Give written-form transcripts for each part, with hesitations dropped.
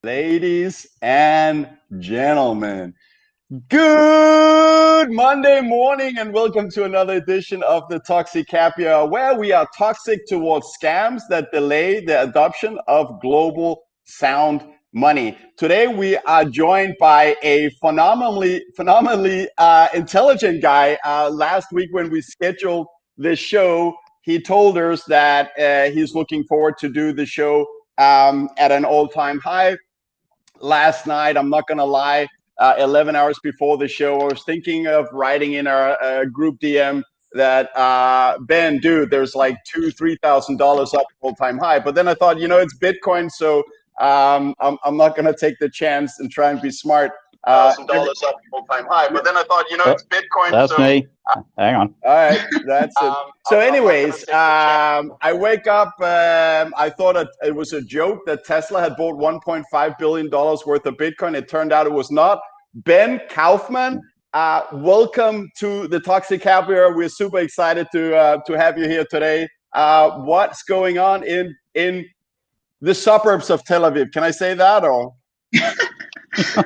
Ladies and gentlemen, good Monday morning and welcome to another edition of the Toxic Happy Hour, where we are toxic towards scams that delay the adoption of global sound money. Today we are joined by a phenomenally intelligent guy. Last week when we scheduled this show, he told us that he's looking forward to do the show at an all-time high. Last night, I'm not going to lie, 11 hours before the show, I was thinking of writing in our group DM that, Ben, dude, there's like $2,000-$3,000 up all time high. But then I thought, it's Bitcoin. So I'm not going to take the chance and try and be smart. $1,000 up all time high. But then I thought, it's Bitcoin. That's me. Hang on. All right, that's it. So, anyways, I wake up. I thought it was a joke that Tesla had bought $1.5 billion worth of Bitcoin. It turned out it was not. Ben Kaufman, welcome to the Toxic Happy Hour. We're super excited to have you here today. What's going on in the suburbs of Tel Aviv? Can I say that or?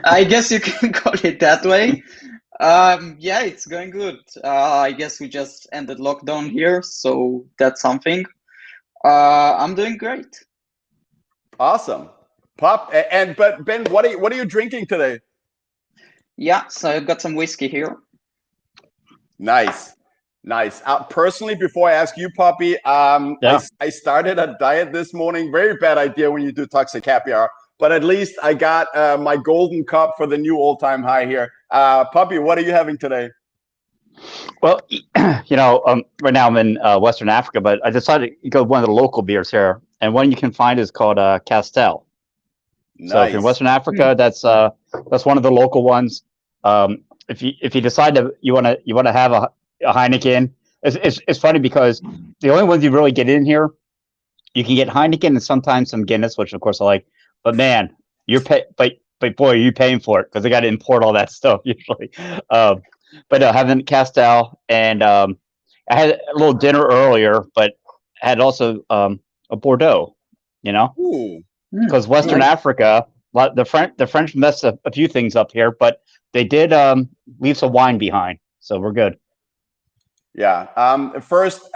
I guess you can call it that way. Yeah, it's going good. I guess we just ended lockdown here, so that's something. I'm doing great. Awesome. But Ben, what are you drinking today? Yeah, so I've got some whiskey here. Nice. Personally, before I ask you, Puppy, I started a diet this morning. Very bad idea when you do Toxic Happy Hour. But at least I got my golden cup for the new all-time high here. Puppy, what are you having today? Well, right now I'm in Western Africa, but I decided to go with one of the local beers here, and one you can find is called Castel. Nice. So if you're in Western Africa, that's one of the local ones. If you decide you want to have a Heineken, it's funny because the only ones you really get in here, you can get Heineken and sometimes some Guinness, which of course I like. But man, but boy, are you paying for it because they got to import all that stuff usually. But having Castel, and I had a little dinner earlier, but had also a Bordeaux. Because Western Africa, the French messed a few things up here, but they did leave some wine behind, so we're good. Yeah. First,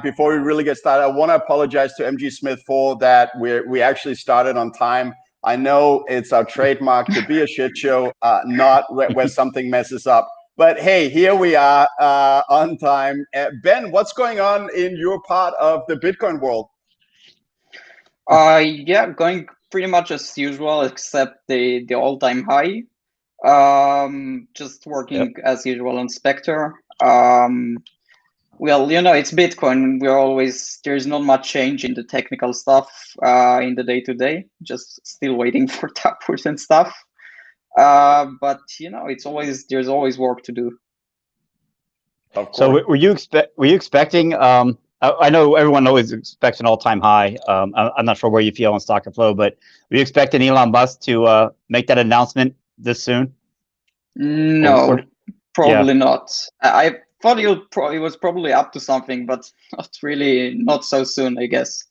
before we really get started, I want to apologize to MG Smith for that. We actually started on time. I know it's our trademark to be a shit show, not where something messes up. But hey, here we are on time. Ben, what's going on in your part of the Bitcoin world? Yeah, going pretty much as usual, except the all-time high. Just working as usual on Spectre. Well, it's Bitcoin. There's not much change in the technical stuff in the day-to-day, just still waiting for tappers and stuff. But there's always work to do. So were you expecting, I know everyone always expects an all-time high. I'm not sure where you feel on stock and flow, but were you expecting Elon Musk to make that announcement this soon? No, probably not. I thought he was probably up to something, but not so soon, I guess.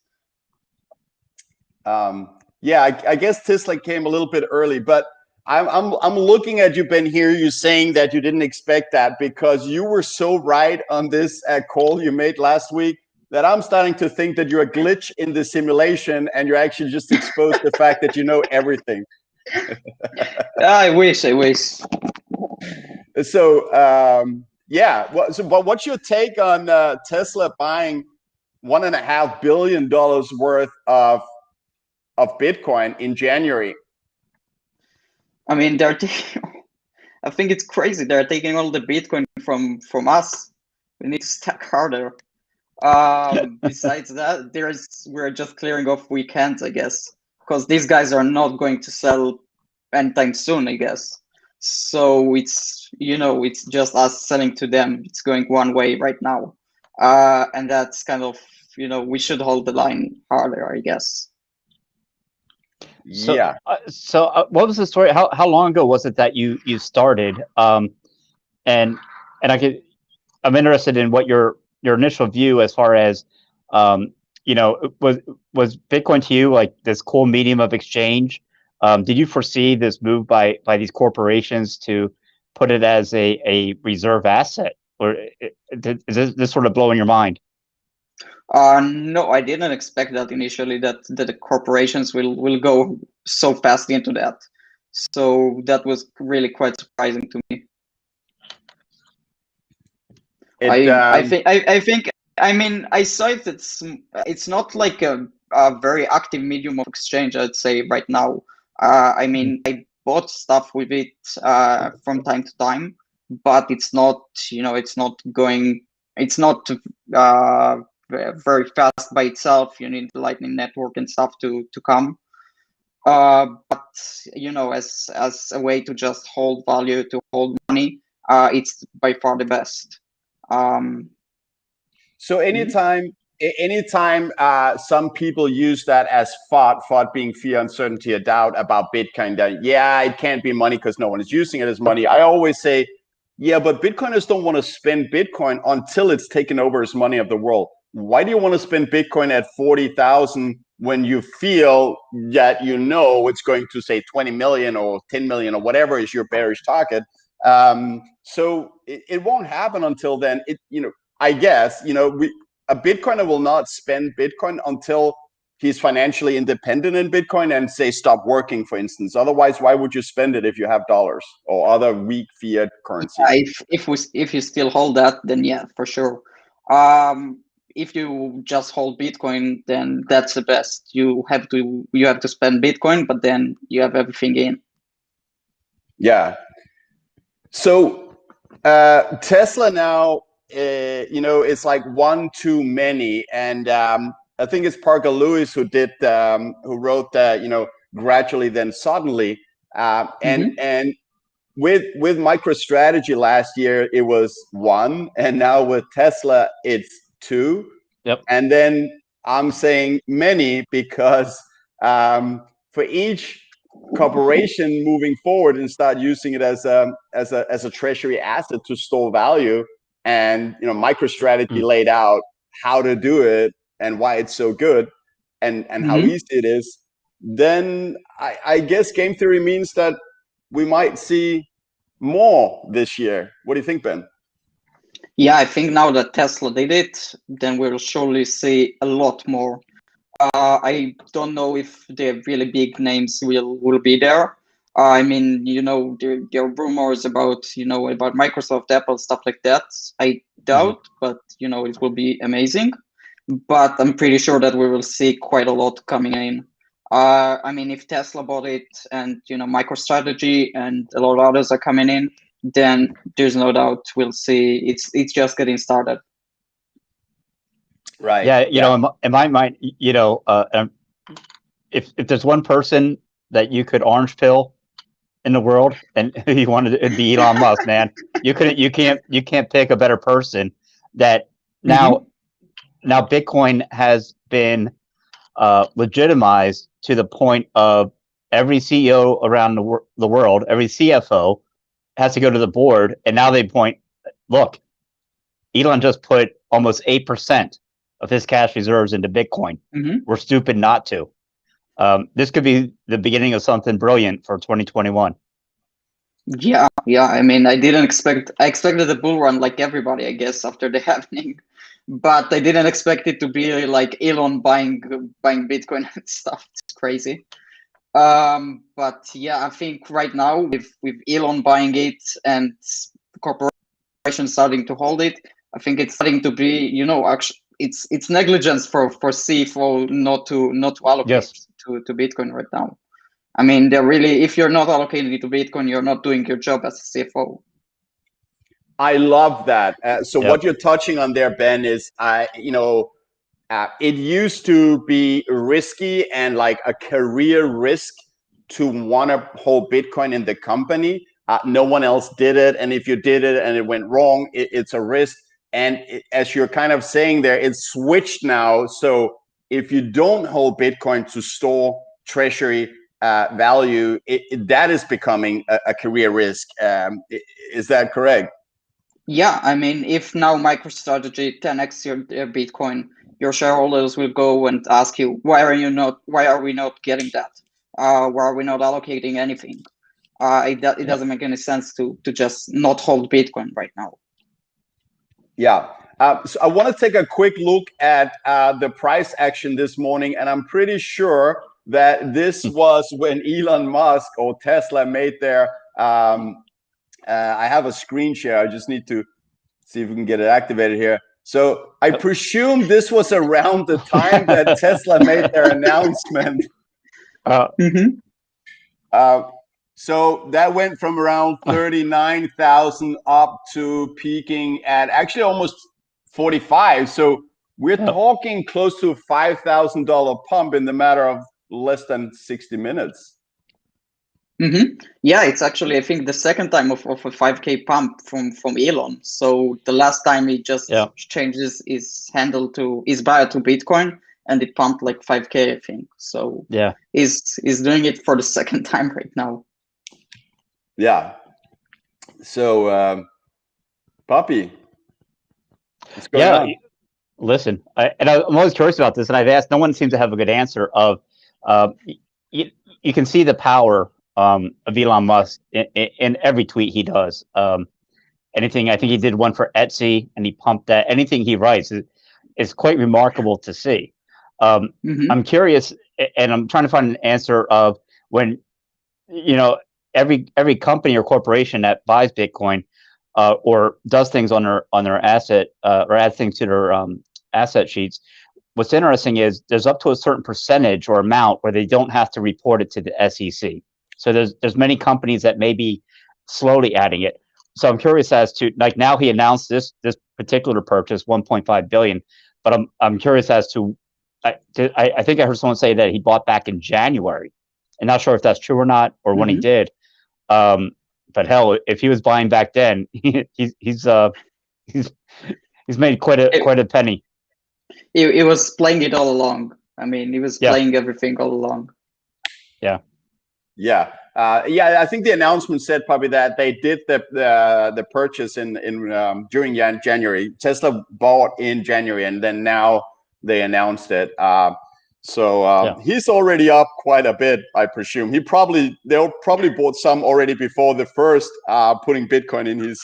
Yeah, I guess Tesla came a little bit early, but I'm looking at you, Ben, here. You saying that you didn't expect that because you were so right on this call you made last week that I'm starting to think that you're a glitch in the simulation and you're actually just exposed to the fact that you know everything. I wish. So, yeah. But what's your take on Tesla buying $1.5 billion worth of Bitcoin in January? I mean, I think it's crazy. They're taking all the Bitcoin from us. We need to stack harder. Besides that, we're just clearing off weekends, I guess, because these guys are not going to sell anytime soon, I guess. So it's just us selling to them. It's going one way right now, and that's kind of we should hold the line harder, I guess. So, yeah. What was the story? How long ago was it that you started? And I'm interested in what your initial view as far as was Bitcoin to you like this cool medium of exchange Did you foresee this move by these corporations to put it as a reserve asset, or is this sort of blowing your mind? No, I didn't expect that initially, that the corporations will go so fast into that. So that was really quite surprising to me. I mean, I saw it. It's not like a very active medium of exchange, I'd say right now. I mean, I bought stuff with it from time to time, but it's not, it's not going, it's not very fast by itself. You need the Lightning Network and stuff to come. But as a way to just hold value, to hold money, it's by far the best. So anytime some people use that as FOD being fear, uncertainty, or doubt about Bitcoin, that it can't be money because no one is using it as money. I always say, but Bitcoiners don't want to spend Bitcoin until it's taken over as money of the world. Why do you want to spend Bitcoin at 40,000 when you feel that it's going to say 20 million or 10 million or whatever is your bearish target? So it won't happen until then. I guess, a Bitcoiner will not spend Bitcoin until he's financially independent in Bitcoin and say, stop working, for instance. Otherwise, why would you spend it if you have dollars or other weak fiat currencies? If you still hold that, then yeah, for sure. If you just hold Bitcoin, then that's the best. You have to spend Bitcoin, but then you have everything in. Yeah. So Tesla now, it's like one too many, and I think it's Parker Lewis who wrote that, gradually then suddenly, and with MicroStrategy last year it was 1, and now with Tesla it's 2. Yep. And then I'm saying many because for each corporation moving forward and start using it as a treasury asset to store value, and MicroStrategy laid out how to do it and why it's so good and how easy it is, then I guess game theory means that we might see more this year. What do you think, Ben? Yeah, I think now that Tesla did it, then we'll surely see a lot more. I don't know if the really big names will be there. I mean, there are rumors about about Microsoft, Apple, stuff like that. I doubt, but it will be amazing. But I'm pretty sure that we will see quite a lot coming in. I mean, if Tesla bought it, and MicroStrategy and a lot of others are coming in, then there's no doubt we'll see. It's just getting started. Right. Yeah, in my mind, if there's one person that you could orange pill in the world, and you wanted it'd be Elon Musk, man. You can't pick a better person. That now Bitcoin has been legitimized to the point of every CEO around the world, every CFO has to go to the board, and now they point, look, Elon just put almost 8% of his cash reserves into Bitcoin. We're stupid not to. This could be the beginning of something brilliant for 2021. Yeah. I mean, I expected a bull run like everybody, I guess, after the halving, but I didn't expect it to be like Elon buying Bitcoin and stuff. It's crazy. But yeah, I think right now with Elon buying it and corporations starting to hold it, I think it's starting to be, actually, it's negligence for CFO not to allocate to Bitcoin right now. I mean, they're really, if you're not allocating to Bitcoin, you're not doing your job as a CFO. I love that. What you're touching on there, Ben, is it used to be risky and like a career risk to want to hold Bitcoin in the company. No one else did it, and if you did it and it went wrong, it's a risk. And as you're kind of saying there, it's switched now. So if you don't hold Bitcoin to store treasury value, that is becoming a career risk. Is that correct? Yeah, I mean, if now MicroStrategy 10x your Bitcoin, your shareholders will go and ask you, why are we not getting that? where we're not allocating anything. It doesn't make any sense to just not hold Bitcoin right now. Yeah. So I want to take a quick look at the price action this morning, and I'm pretty sure that this was when Elon Musk or Tesla made their. I have a screen share. I just need to see if we can get it activated here. So I presume this was around the time that Tesla made their announcement. So that went from around 39,000 up to peaking at actually almost 45. So we're talking close to a $5,000 pump in the matter of less than 60 minutes. Yeah, it's actually, I think, the second time of a 5K pump from Elon. So the last time he just changes his handle to his bio to Bitcoin, and it pumped like 5K, I think. So he's doing it for the second time right now. Yeah. So, Puppy, what's going on? Listen, I'm always curious about this, and I've asked. No one seems to have a good answer. Of you can see the power of Elon Musk in every tweet he does. Anything, I think he did one for Etsy, and he pumped that. Anything he writes is quite remarkable to see. I'm curious, and I'm trying to find an answer of when every company or corporation that buys Bitcoin or does things on their asset or adds things to their asset sheets. What's interesting is there's up to a certain percentage or amount where they don't have to report it to the SEC. So there's many companies that may be slowly adding it. So I'm curious as to, like, now he announced this particular purchase, 1.5 billion, but I'm curious as to, I think I heard someone say that he bought back in January. I'm not sure if that's true or not, or when he did. But hell, if he was buying back then, he's made quite a penny. He was playing it all along. I mean, he was playing everything all along. Yeah. I think the announcement said probably that they did the purchase in during January. Tesla bought in January, and then now they announced it. He's already up quite a bit, I presume. They'll probably bought some already before the first putting Bitcoin in his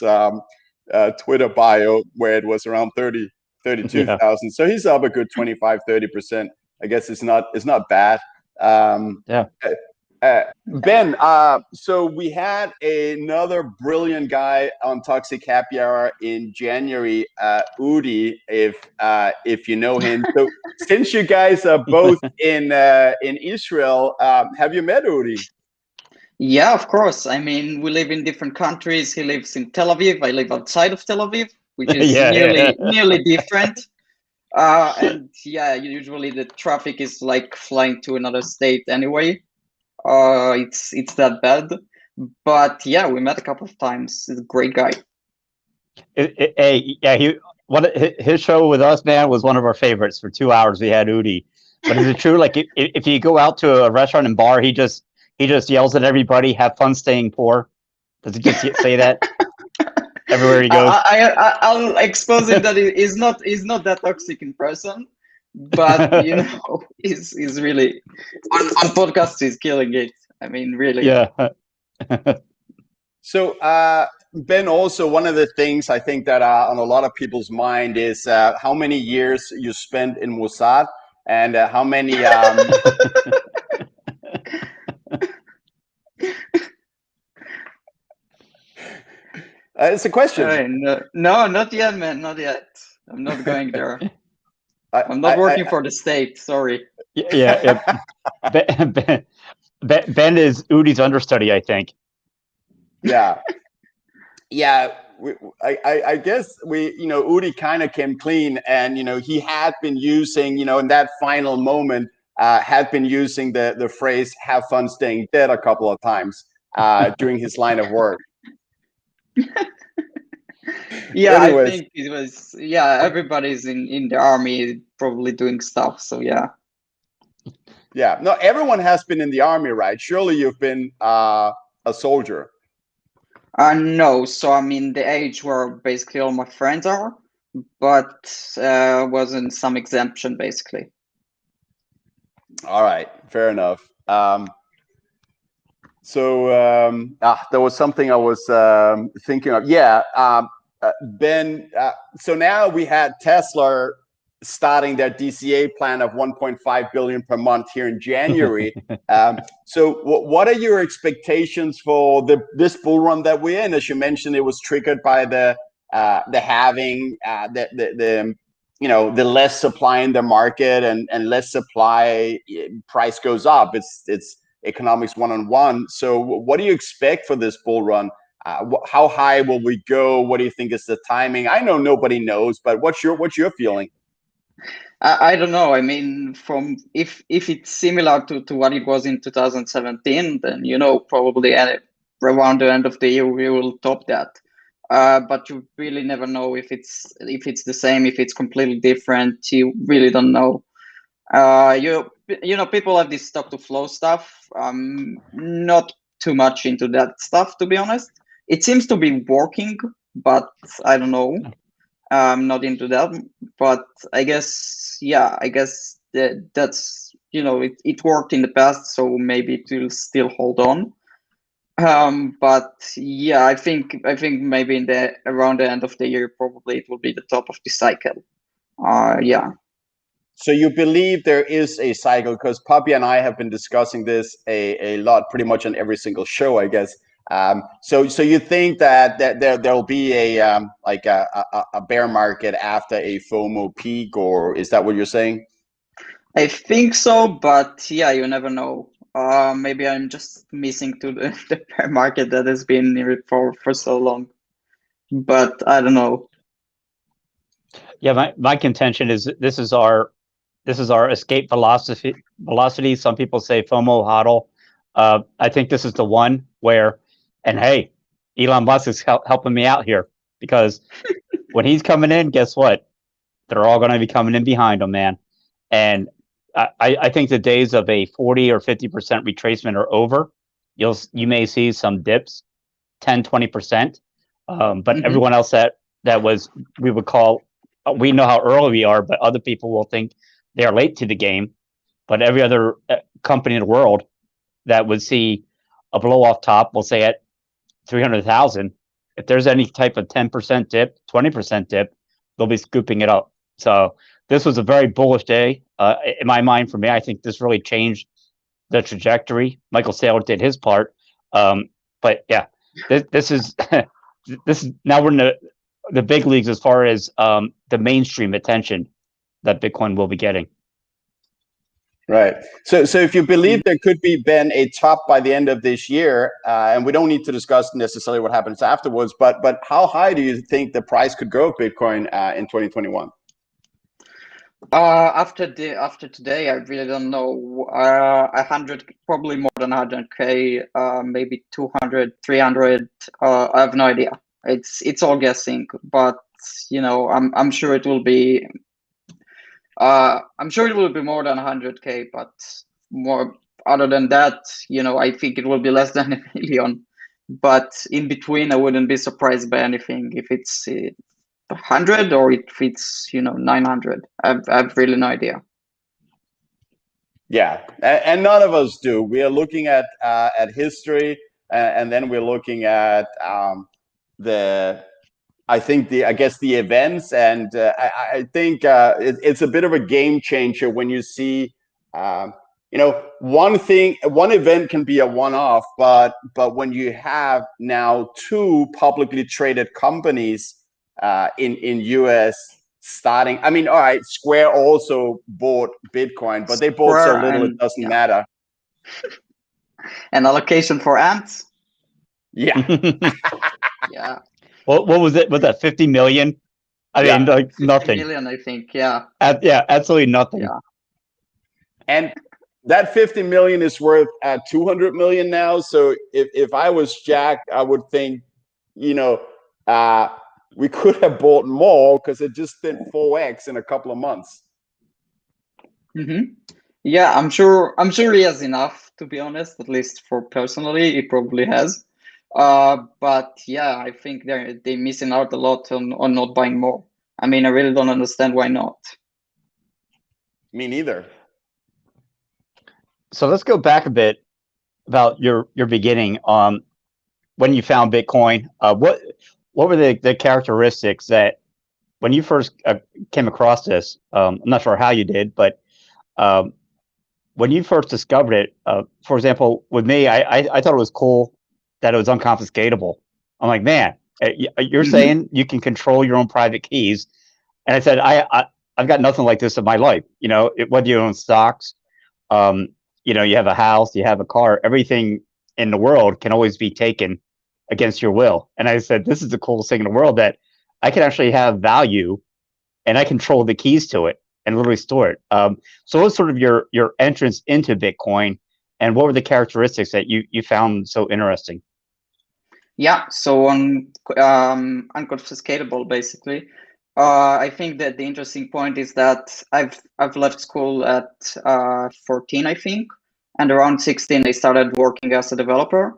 Twitter bio, where it was around 32,000. So he's up a good 25-30%. I guess it's not bad. Ben, so we had another brilliant guy on Toxic Happy Hour in January, Udi, if you know him. So since you guys are both in Israel, have you met Udi? Yeah, of course. I mean, we live in different countries. He lives in Tel Aviv. I live outside of Tel Aviv, which is nearly different. And usually the traffic is like flying to another state anyway. It's that bad, but yeah, we met a couple of times. He's a great guy. His show with us, man, was one of our favorites. For 2 hours, we had Udi. But is it true? Like, if you go out to a restaurant and bar, he just yells at everybody, "Have fun staying poor." Does he just say that everywhere he goes? I'll expose him that he's not that toxic in person. But he's really on podcasts. He's killing it. I mean, really. Yeah. So, Ben, also one of the things I think that on a lot of people's mind is how many years you spent in Mossad and how many. It's a question. No, not yet, man. Not yet. I'm not going there. I'm not working for the state. Sorry. Yeah. Ben is Udi's understudy, I think. Yeah. I guess Udi kind of came clean, and he had been using in that final moment had been using the phrase "have fun staying dead" a couple of times during his line of work. Anyways. I think it was. Yeah, everybody's in the army probably doing stuff. So yeah. Yeah. No, everyone has been in the army, right? Surely you've been a soldier. No. So I'm in the age where basically all my friends are, but was in some exemption basically. All right. Fair enough. So there was something I was thinking of. Yeah, Ben. So now we had Tesla starting their DCA plan of 1.5 billion per month here in January. So what are your expectations for this bull run that we're in? As you mentioned, it was triggered by the halving, the less supply in the market and less supply, price goes up. It's economics 101. So what do you expect for this bull run? How high will we go? What do you think is the timing? I know nobody knows, but what's your feeling? I don't know. I mean, from if it's similar to what it was in 2017, then probably around the end of the year we will top that. But you really never know if it's the same, if it's completely different. You really don't know. People have this stock to flow stuff. Not too much into that stuff, to be honest. It seems to be working, but I don't know. I'm not into that, but I guess that's it worked in the past, so maybe it will still hold on. But yeah, I think maybe around the end of the year, probably it will be the top of the cycle. Yeah. So you believe there is a cycle, because Pubby and I have been discussing this a lot, pretty much on every single show, I guess. So you think that there'll be a bear market after a FOMO peak, or is that what you're saying? I think so, but yeah, you never know. Maybe I'm just missing to the bear market that has been here for so long, but I don't know. Yeah, my contention is this is our escape velocity. Some people say FOMO hodl. I think this is the one where, and hey, Elon Musk is helping me out here, because when he's coming in, guess what? They're all going to be coming in behind him, man. And I think the days of a 40 or 50% retracement are over. You may see some dips, 10, 20%. But everyone else that was, we would call, we know how early we are, but other people will think they are late to the game. But every other company in the world that would see a blow off top will say at 300,000, if there's any type of 10% dip, 20% dip, they'll be scooping it up. So this was a very bullish day. In my mind, for me, I think this really changed the trajectory. Michael Saylor did his part. But yeah, this is now we're in the big leagues as far as the mainstream attention that Bitcoin will be getting. Right. So if you believe there could be, Ben, a top by the end of this year, and we don't need to discuss necessarily what happens afterwards, but how high do you think the price could go of Bitcoin in 2021? After today, I really don't know. 100, probably more than 100K, maybe 200, 300. I have no idea. It's all guessing, but I'm sure it will be. I'm sure it will be more than 100K, but more. Other than that, I think it will be less than 1 million. But in between, I wouldn't be surprised by anything if it's 100 or if it's 900. I've really no idea. Yeah, and none of us do. We are looking at history, and then we're looking at I guess the events, and I think it's a bit of a game changer when you see, one event can be a one-off, but when you have now two publicly traded companies in US starting, I mean, all right, Square also bought Bitcoin, but they bought so little it doesn't matter. An allocation for ants. Yeah. Yeah. What was it? Was that 50 million? I mean, like 50 nothing. million, I think. Yeah. Yeah, absolutely nothing. Yeah. And that 50 million is worth 200 million now. So if I was Jack, I would think, we could have bought more, because it just did 4x in a couple of months. Yeah, I'm sure he has enough, to be honest. At least for personally, he probably has. But yeah, I think they're missing out a lot on not buying more. I mean, I really don't understand why not. Me neither. So let's go back a bit. about your beginning. When you found Bitcoin, what were the characteristics that when you first came across this? I'm not sure how you did, but um, when you first discovered it, for example, with me, I thought it was cool that it was unconfiscatable. I'm like, man, you're saying you can control your own private keys, and I said, I've got nothing like this in my life. You know, whether you own stocks, you know, you have a house, you have a car, everything in the world can always be taken against your will. And I said, this is the coolest thing in the world, that I can actually have value and I control the keys to it and literally store it. So what was sort of your entrance into Bitcoin, and what were the characteristics that you found so interesting? Yeah, so on unconfiscatable, basically. I think that the interesting point is that I've left school at 14, I think, and around 16 I started working as a developer.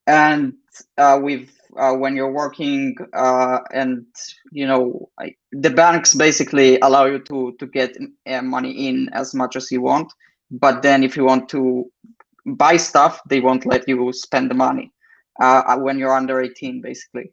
And when you're working, and you know, the banks basically allow you to get money in as much as you want, but then if you want to buy stuff, they won't let you spend the money when you're under 18, basically.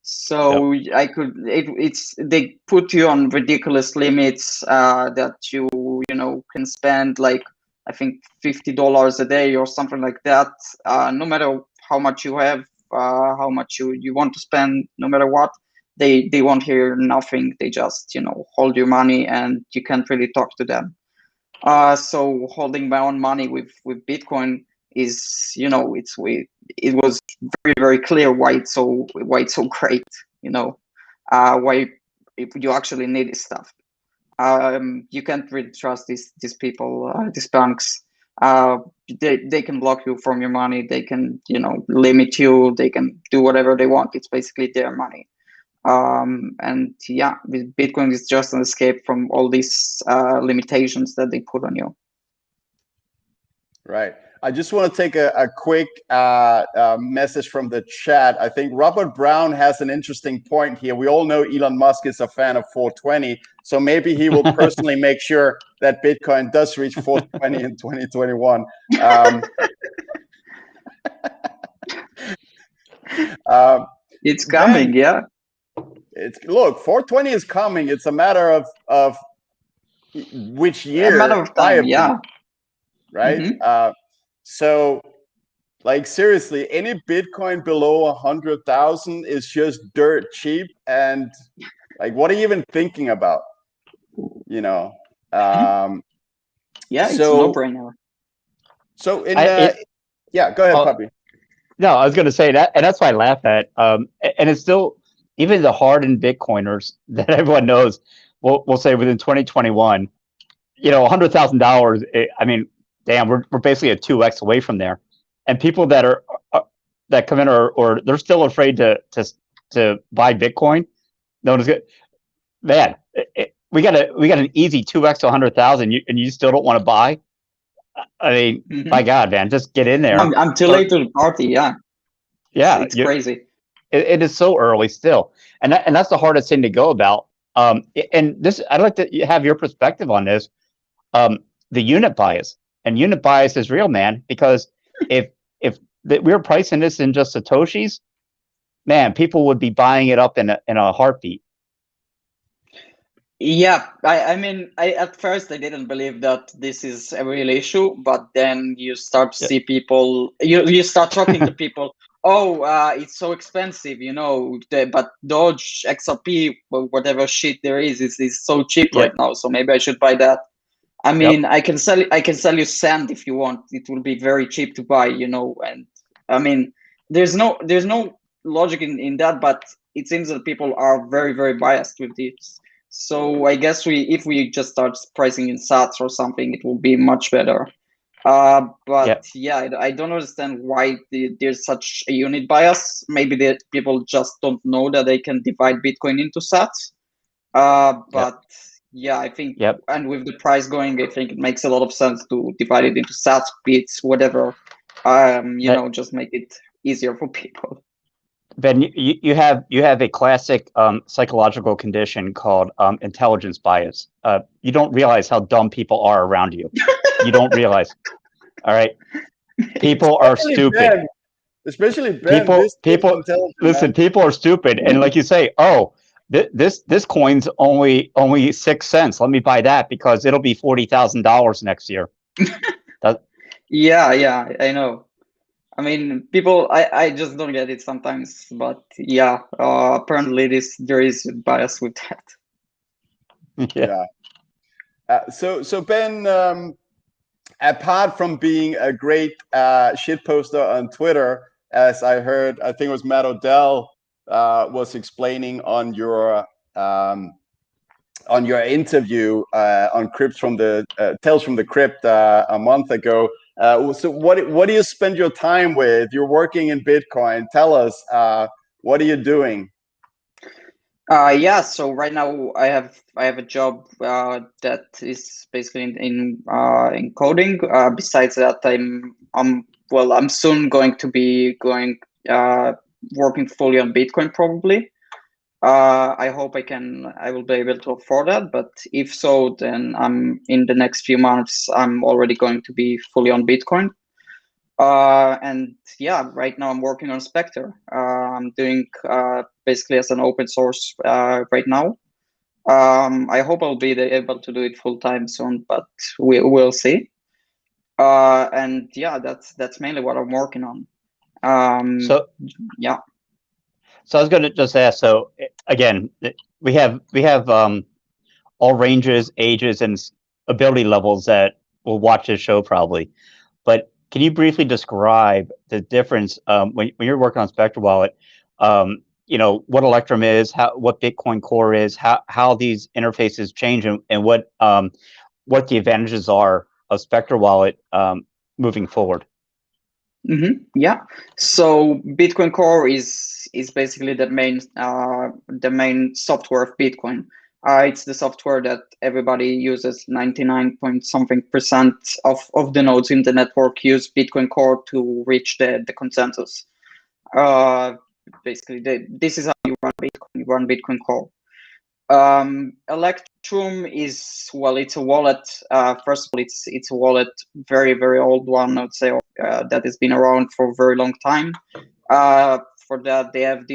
So I could, it's they put you on ridiculous limits that you know can spend, like I think $50 a day or something like that. No matter how much you have, how much you want to spend, no matter what, they won't hear nothing. They just, you know, hold your money and you can't really talk to them. So holding my own money with Bitcoin is, you know, it was very, very clear why it's so great, you know, why if you actually need this stuff. You can't really trust these people, these banks. They can block you from your money. They can, you know, limit you. They can do whatever they want. It's basically their money. And yeah, with Bitcoin is just an escape from all these limitations that they put on you. Right. I just want to take a quick message from the chat. I think Robert Brown has an interesting point here. We all know Elon Musk is a fan of 420, so maybe he will personally make sure that Bitcoin does reach 420 in 2021. It's coming, yeah. Look, 420 is coming. It's a matter of which year. A matter of time, yeah. Right. Mm-hmm. So, like, seriously, any Bitcoin below 100,000 is just dirt cheap, and like, what are you even thinking about? You know. Yeah, it's a no-brainer. So yeah, go ahead, Pubby. No, I was going to say that, and that's why I laugh at. And it's still, even the hardened Bitcoiners that everyone knows will say within 2021, you know, $100,000. I mean, damn, we're basically a 2x away from there. And people that are that come in or they're still afraid to buy Bitcoin. No one's good. Man, we got an easy 2x to 100,000, and you still don't want to buy. I mean, my God, man, just get in there. I'm too late to the party. Yeah. Yeah, it's crazy. It is so early still, and that's the hardest thing to go about. And this, I'd like to have your perspective on this. The unit bias, and unit bias is real, man. Because if we were pricing this in just satoshis, man, people would be buying it up in a heartbeat. Yeah, I mean, at first I didn't believe that this is a real issue, but then you start to see people. You start talking to people. Oh, it's so expensive, you know. But Doge, XRP, whatever shit there is so cheap right now. So maybe I should buy that. I mean, I can sell you sand if you want. It will be very cheap to buy, you know. And I mean, there's no logic in that, but it seems that people are very, very biased with this. So I guess if we just start pricing in sats or something, it will be much better. But yeah, I don't understand why there's such a unit bias. Maybe the people just don't know that they can divide Bitcoin into sats. But yeah, I think, and with the price going, I think it makes a lot of sense to divide it into sats, bits, whatever. You know, just make it easier for people. Ben, you have a classic psychological condition called intelligence bias. You don't realize how dumb people are around you. You don't realize. All right. People are Especially stupid. Ben. Especially Ben. People, This intelligent, listen. man. People are stupid, and like you say, oh, this coin's only 6 cents. Let me buy that because it'll be $40,000 next year. Yeah, I know. I mean, people, I just don't get it sometimes, but yeah, apparently there is bias with that. Yeah. So Ben, apart from being a great shit poster on Twitter, as I heard, I think it was Matt Odell was explaining on your interview on Crypts from the Tales from the Crypt a month ago. So what do you spend your time with? You're working in Bitcoin. Tell us, what are you doing? Yeah, so right now I have a job that is basically in coding. Besides that, I'm soon going to be working fully on Bitcoin probably. I hope I will be able to afford that, but if so, then I'm in the next few months I'm already going to be fully on Bitcoin. And yeah, right now I'm working on Spectre. I'm doing basically as an open source right now. I hope I'll be able to do it full time soon, but we'll see. And yeah, that's mainly what I'm working on. So yeah. So I was going to just ask. So again, we have all ranges, ages, and ability levels that will watch this show probably. But can you briefly describe the difference when you're working on Spectre Wallet? What Electrum is, what Bitcoin Core is, how these interfaces change, and what the advantages are of Spectre Wallet moving forward. Yeah. So Bitcoin Core is basically the main software of Bitcoin. It's the software that everybody uses. 99 point something percent of the nodes in the network use Bitcoin Core to reach the consensus. Basically, this is how you run Bitcoin. You run Bitcoin Core. Electrum is, well, it's a wallet. First of all, it's a wallet, very, very old one, I would say, that has been around for a very long time. For that, they have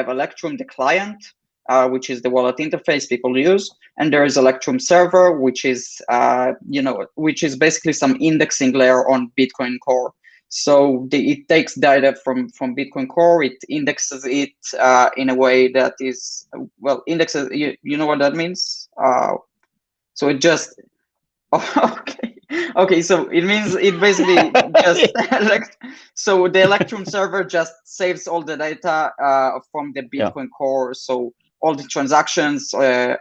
Electrum, the client, which is the wallet interface people use, and there is Electrum server, which is basically some indexing layer on Bitcoin Core. So it takes data from Bitcoin Core, it indexes it in a way that is, well, indexes, you know what that means? So it just, okay, so it means it basically just, so the Electrum server just saves all the data from the Bitcoin Core, so all the transactions,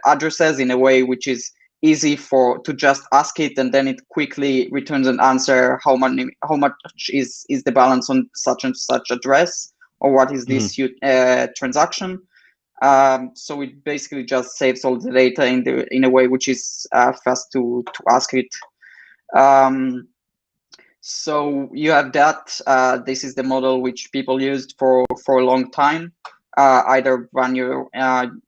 addresses in a way which is easy to just ask it, and then it quickly returns an answer. How much is the balance on such and such address, or what is this transaction? So it basically just saves all the data in a way which is fast to ask it. So you have that. This is the model which people used for a long time. Either run your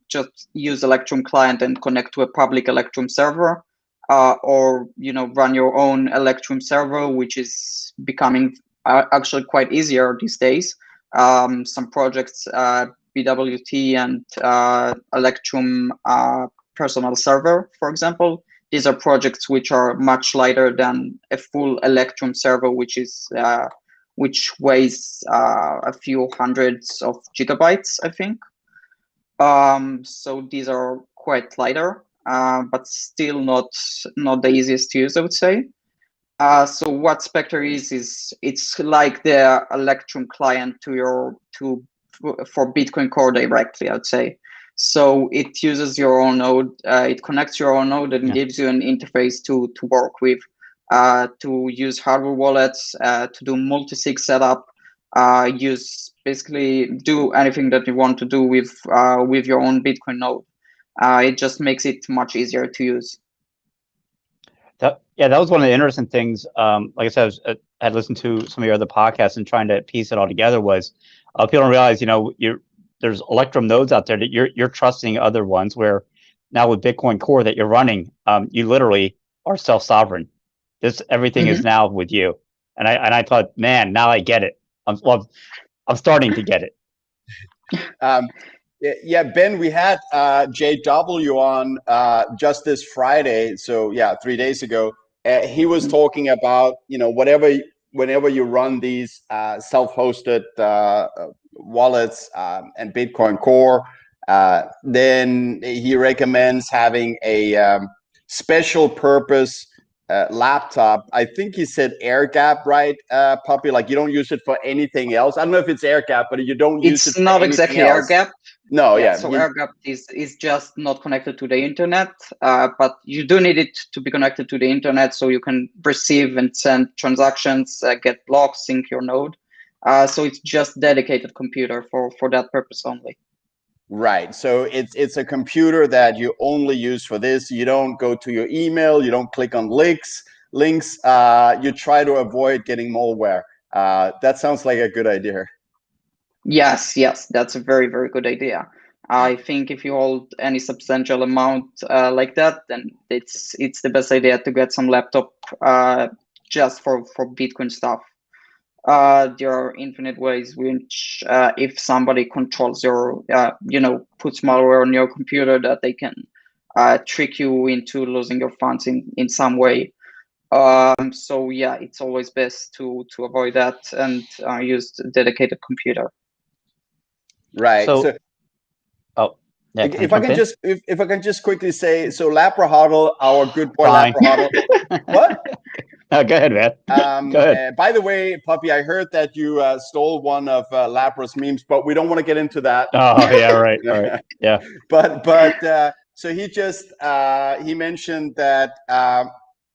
just use Electrum client and connect to a public Electrum server, or run your own Electrum server, which is becoming actually quite easier these days. Some projects, BWT and Electrum personal server, for example. These are projects which are much lighter than a full Electrum server, which weighs a few hundreds of gigabytes, I think. So these are quite lighter, but still not the easiest to use, I would say. So what Spectre is it's like the Electrum client for Bitcoin Core directly, I would say. So it uses your own node, it connects your own node and gives you an interface to work with, to use hardware wallets, to do multi-sig setup, basically do anything that you want to do with your own Bitcoin node. It just makes it much easier to use. That was one of the interesting things. Like I said, I had listened to some of your other podcasts and trying to piece it all together was people don't realize, there's Electrum nodes out there that you're trusting other ones, where now with Bitcoin Core that you're running, you literally are self-sovereign. Everything is now with you. And I thought, man, now I get it. I'm starting to get it. Yeah, Ben, we had JW on just this Friday. So yeah, 3 days ago. He was talking about, whenever you run these self-hosted wallets and Bitcoin Core, then he recommends having a special purpose laptop. I think he said air gap, right, Puppy? Like you don't use it for anything else. I don't know if it's air gap, but you don't use it It's for not anything exactly air else. gap. No, yeah. So air gap is just not connected to the internet, but you do need it to be connected to the internet so you can receive and send transactions, get blocks, sync your node. So it's just dedicated computer for that purpose only. Right. So it's a computer that you only use for this. You don't go to your email. You don't click on links. You try to avoid getting malware. That sounds like a good idea. Yes, that's a very, very good idea. I think if you hold any substantial amount like that, then it's the best idea to get some laptop just for Bitcoin stuff. There are infinite ways which, if somebody controls your, puts malware on your computer, that they can trick you into losing your funds in some way. So yeah, it's always best to avoid that and use a dedicated computer. Right. So yeah, if I can just quickly say, so Laprahodl, our good boy Fine. Laprahodl. What? No, go ahead, man. Go ahead. By the way, Puppy, I heard that you stole one of Lapra's memes, but we don't want to get into that. Oh yeah, right. Yeah. But so he mentioned that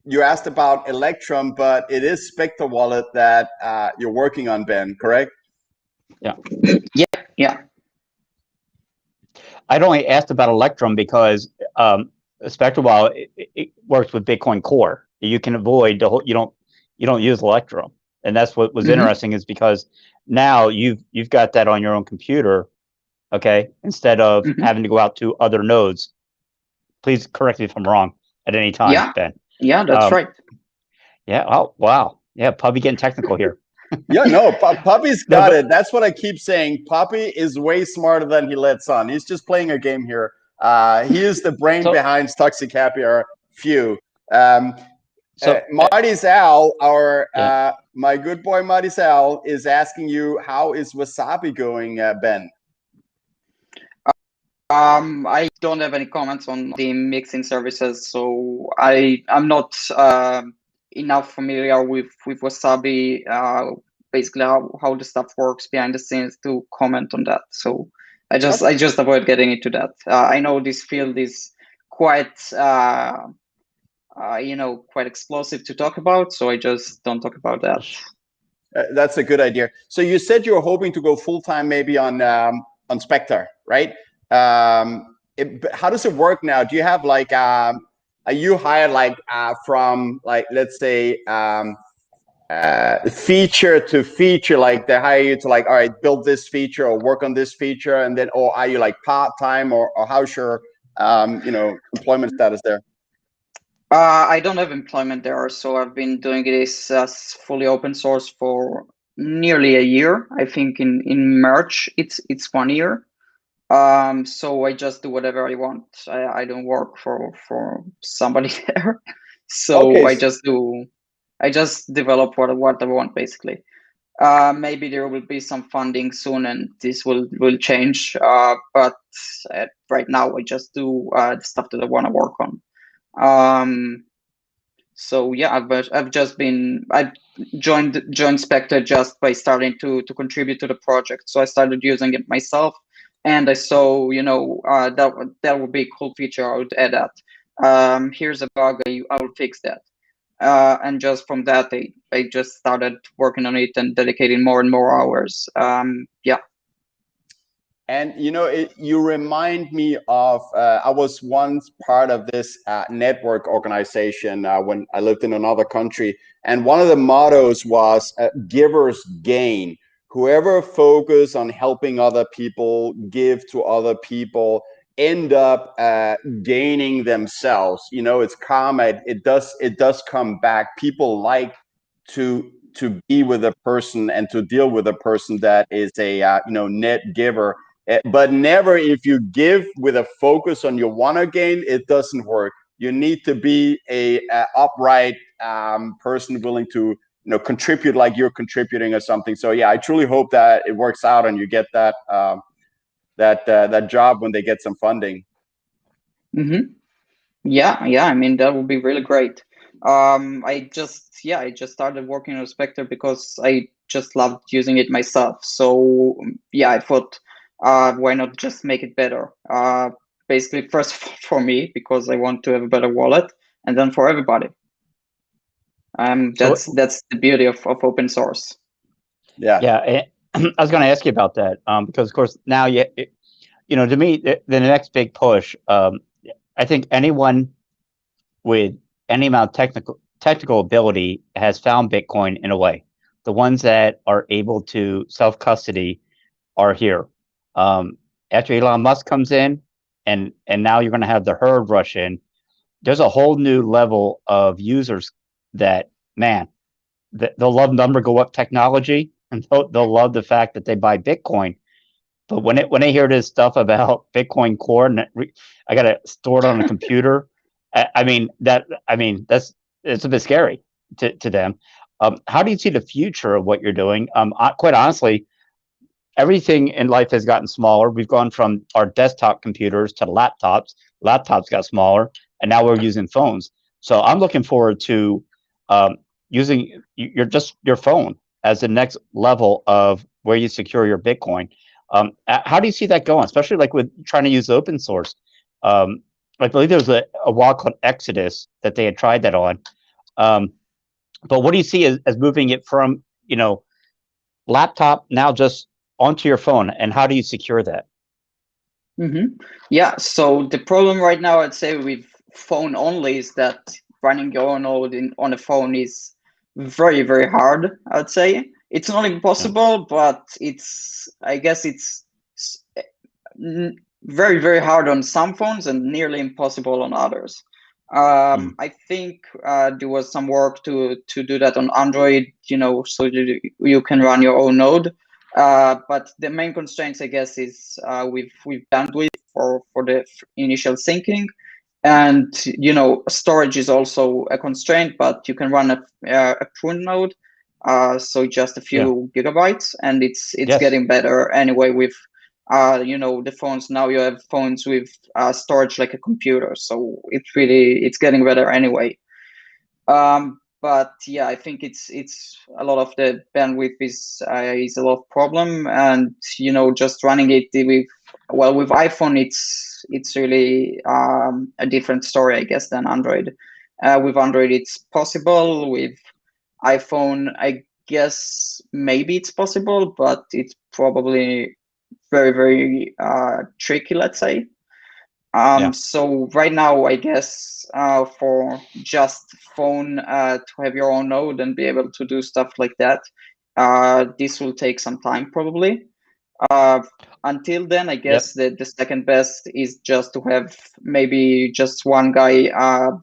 you asked about Electrum, but it is Spectre Wallet that you're working on, Ben, correct? Yeah. I'd only asked about Electrum because Spectre Wallet it works with Bitcoin Core. You can avoid the whole. You don't use Electrum, and that's what was interesting is because now you've got that on your own computer, okay, instead of having to go out to other nodes. Please correct me if I'm wrong at any time, Ben. Yeah, that's right. Yeah. Oh, wow. Yeah, Puppy getting technical here. Yeah, no, Puppy's got it. That's what I keep saying. Puppy is way smarter than he lets on. He's just playing a game here. He is the brain behind Toxic Happy Hour. Marty Sal, my good boy Marty Sal, is asking you, how is Wasabi going, Ben? I don't have any comments on the mixing services, so I'm not enough familiar with Wasabi, basically how the stuff works behind the scenes to comment on that. So I just avoid getting into that. I know this field is quite quite explosive to talk about, so I just don't talk about that. That's a good idea. So you said you were hoping to go full time, maybe on Spectre, right? How does it work now? Do you have like are you hired like from like, let's say feature to feature, like they hire you to like, all right, build this feature or work on this feature, and then, or are you like part-time, or how's your employment status there? I don't have employment there, so I've been doing this as fully open source for nearly a year. I think in March it's 1 year. So I just do whatever I want. I don't work for somebody there. So Okay. I just develop what I want, basically. Maybe there will be some funding soon and this will change. But right now I just do the stuff that I want to work on. So yeah, I've joined Spectre just by starting to contribute to the project. So I started using it myself, and I saw that would be a cool feature. I would add that. Here's a bug. I will fix that. And just from that, I just started working on it and dedicating more and more hours. Yeah. And you remind me of I was once part of this network organization when I lived in another country, and one of the mottos was "Givers gain." Whoever focus on helping other people, give to other people, end up gaining themselves. It's karma. It does come back. People like to to be with a person and to deal with a person that is a net giver. But never, if you give with a focus on your wanna gain, it doesn't work. You need to be a upright person willing to contribute like you're contributing or something. So yeah, I truly hope that it works out and you get that that job when they get some funding. Yeah, I mean, that would be really great. I just started working on Spectre because I just loved using it myself. So yeah, I thought, why not just make it better? Basically, first for me, because I want to have a better wallet, and then for everybody. That's the beauty of open source. Yeah. I was going to ask you about that because, of course, now to me, the next big push. I think anyone with any amount of technical ability has found Bitcoin in a way. The ones that are able to self-custody are here. After Elon Musk comes in, and now you're going to have the herd rush in, there's a whole new level of users that, man, they'll love number go up technology, and they'll love the fact that they buy Bitcoin. But when they hear this stuff about Bitcoin Core and I got to store it on a computer, it's a bit scary to them. How do you see the future of what you're doing? Quite honestly, everything in life has gotten smaller. We've gone from our desktop computers to laptops. Laptops got smaller, and now we're using phones. So I'm looking forward to using your phone as the next level of where you secure your Bitcoin. How do you see that going, especially like with trying to use open source? I believe there was a walk called Exodus that they had tried that on. But what do you see as moving it from, laptop now just onto your phone, and how do you secure that? Yeah, so the problem right now, I'd say, with phone only is that running your own node on a phone is very, very hard, I'd say. It's not impossible, but I guess it's very, very hard on some phones and nearly impossible on others. I think there was some work to do that on Android, so you can run your own node. But the main constraints, I guess, is with bandwidth for the initial syncing, and storage is also a constraint. But you can run a prune node, so just a few gigabytes, and it's getting better anyway with the phones. Now you have phones with storage like a computer, so it's getting better anyway. But yeah, I think it's a lot of the bandwidth is a lot of problem, and just running it with iPhone, it's really a different story, I guess, than Android. With Android, it's possible. With iPhone, I guess maybe it's possible, but it's probably very, very tricky, let's say. So right now, I guess for just phone to have your own node and be able to do stuff like that, this will take some time probably. Until then, I guess the second best is just to have maybe just one guy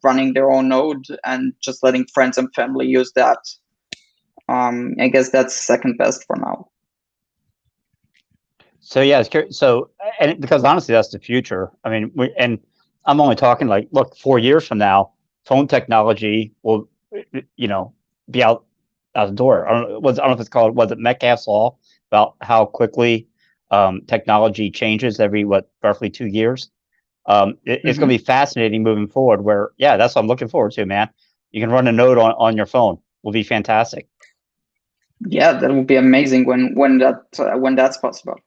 running their own node and just letting friends and family use that. I guess that's second best for now. So yeah, and because honestly, that's the future. I mean, I'm only talking like, look, 4 years from now, phone technology will, be out the door. I don't know if it's called, was it Metcalfe's law, about how quickly technology changes every roughly 2 years. It's going to be fascinating moving forward. Where that's what I'm looking forward to, man. You can run a node on your phone. Will be fantastic. Yeah, that would be amazing when that's possible.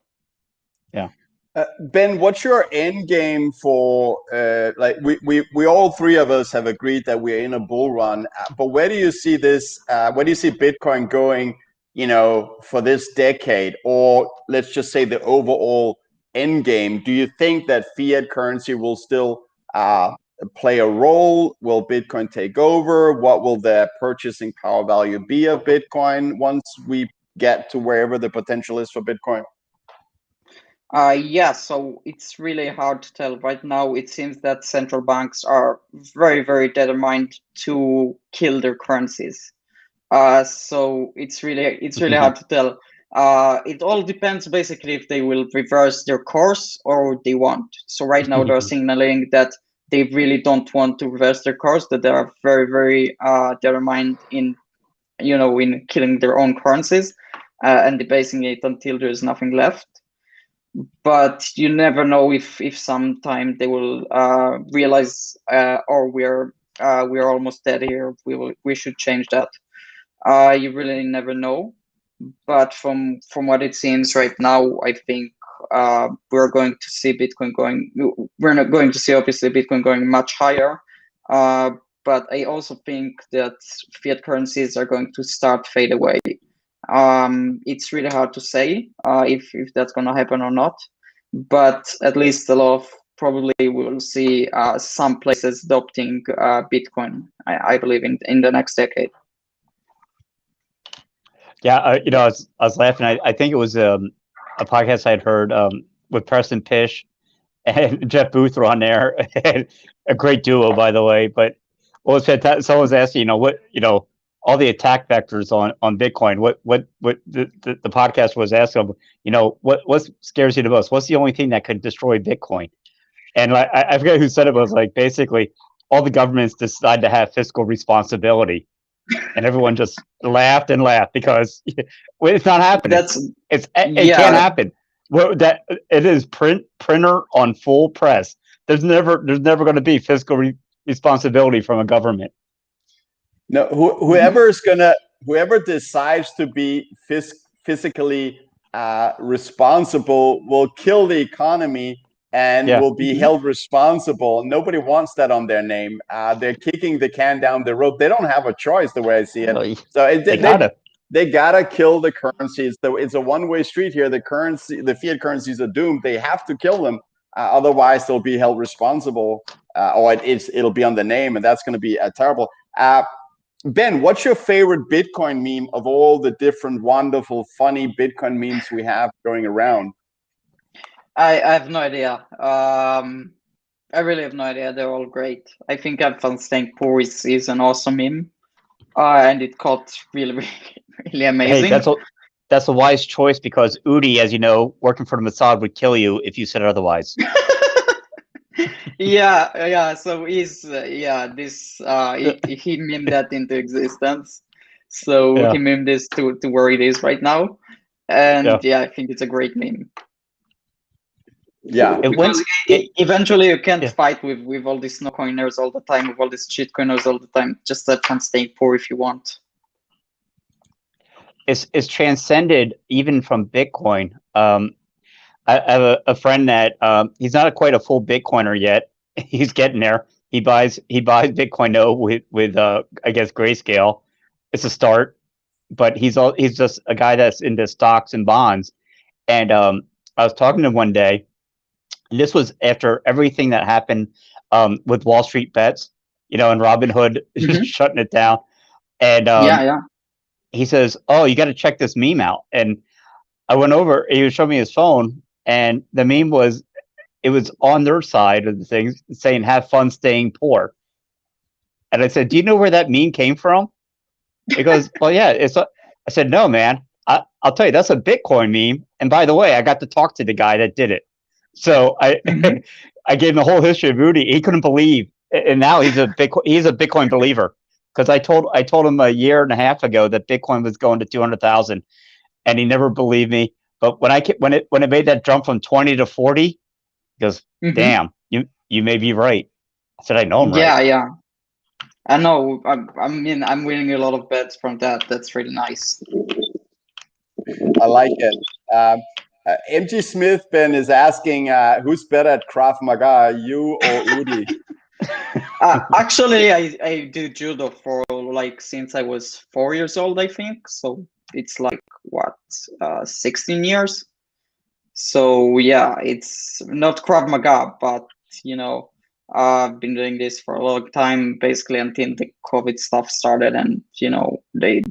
Yeah. Ben, what's your end game for like we all three of us have agreed that we're in a bull run, but where do you see this? Where do you see Bitcoin going? For this decade, or let's just say the overall end game. Do you think that fiat currency will still play a role? Will Bitcoin take over? What will the purchasing power value be of Bitcoin once we get to wherever the potential is for Bitcoin? Yeah, so it's really hard to tell. Right now, it seems that central banks are very, very determined to kill their currencies. So it's really hard to tell. It all depends basically if they will reverse their course or they won't. So right now they're signaling that they really don't want to reverse their course, that they are very, very determined in, in killing their own currencies and debasing it until there's nothing left. But you never know if sometime they will realize, or we're almost dead here. We should change that. You really never know. But from what it seems right now, I think we're going to see Bitcoin going. We're not going to see obviously Bitcoin going much higher. But I also think that fiat currencies are going to start fade away. It's really hard to say if that's going to happen or not. But at least a lot of probably we will see some places adopting Bitcoin. I believe in the next decade. Yeah, I was laughing. I think it was a podcast I'd heard with Preston Pish and Jeff Booth were on there. A great duo, by the way. But what was fantastic? Someone was asking, all the attack vectors on Bitcoin. What the podcast was asking, what scares you the most? What's the only thing that could destroy Bitcoin? And I forget who said it, was like basically all the governments decide to have fiscal responsibility. And everyone just laughed and laughed because it's not happening. It can't happen. Well, that it is printer on full press. There's never going to be fiscal responsibility from a government. No, whoever decides to be physically responsible will kill the economy and will be held responsible. Nobody wants that on their name. They're kicking the can down the road. They don't have a choice, the way I see it. So they gotta kill the currencies. It's a one-way street here. The fiat currencies are doomed. They have to kill them, otherwise they'll be held responsible, or it'll be on the name, and that's going to be terrible. Ben, what's your favorite Bitcoin meme of all the different wonderful, funny Bitcoin memes we have going around? I have no idea. I really have no idea. They're all great. I think I've found Staying Poor is an awesome meme. And it caught really, really amazing. Hey, that's a wise choice because Udi, as you know, working for the Mossad would kill you if you said otherwise. Yeah. So he memed that into existence. So he memed this to where it is right now, and I think it's a great meme. Yeah, because eventually you can't fight with all these no coiners all the time, with all these shit coiners all the time. Just have fun staying poor if you want. It's transcended even from Bitcoin. I have a friend that he's not quite a full Bitcoiner yet. He's getting there. He buys Bitcoin with I guess Grayscale. It's a start, but he's just a guy that's into stocks and bonds. And I was talking to him one day. And this was after everything that happened with Wall Street Bets, and Robinhood shutting it down. And he says, "Oh, you got to check this meme out." And I went over. He was showing me his phone, and the meme was on their side of the thing saying, "Have fun staying poor." And I said, "Do you know where that meme came from?" He goes, "Well, yeah." I said, "No, man. I'll tell you, that's a Bitcoin meme. And by the way, I got to talk to the guy that did it." So I gave him the whole history of Rudy. He couldn't believe, and now he's a Bitcoin believer, because I told him a year and a half ago that Bitcoin was going to 200,000, and he never believed me. But when it made that jump from 20 to 40, he goes, "Damn, you may be right." I said, "I know I'm right." Yeah. I know. I'm winning a lot of bets from that. That's really nice. I like it. MG Smith, Ben, is asking, who's better at Krav Maga, you or Udi? Actually, I do judo for since I was 4 years old, I think. So it's 16 years. So yeah, it's not Krav Maga, but I've been doing this for a long time, basically until the COVID stuff started, and they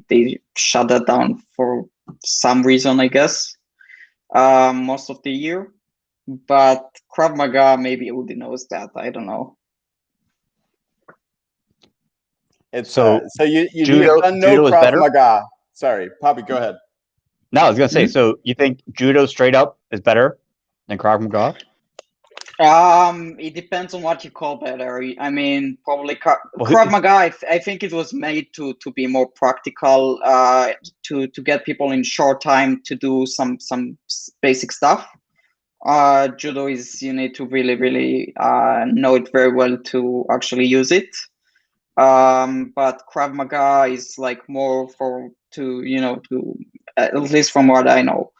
shut that down for some reason, I guess. Most of the year, but Krav Maga, maybe Udi knows that. I don't know. It's So so you've judo done no is Krav better. Maga. Sorry, Pubby, go ahead. No, I was gonna say. So you think judo straight up is better than Krav Maga? It depends on what you call better. I mean, probably Well, Krav Maga. I think it was made to be more practical, to get people in short time to do some basic stuff. Judo is, you need to really know it very well to actually use it. But Krav Maga is like more to at least from what I know,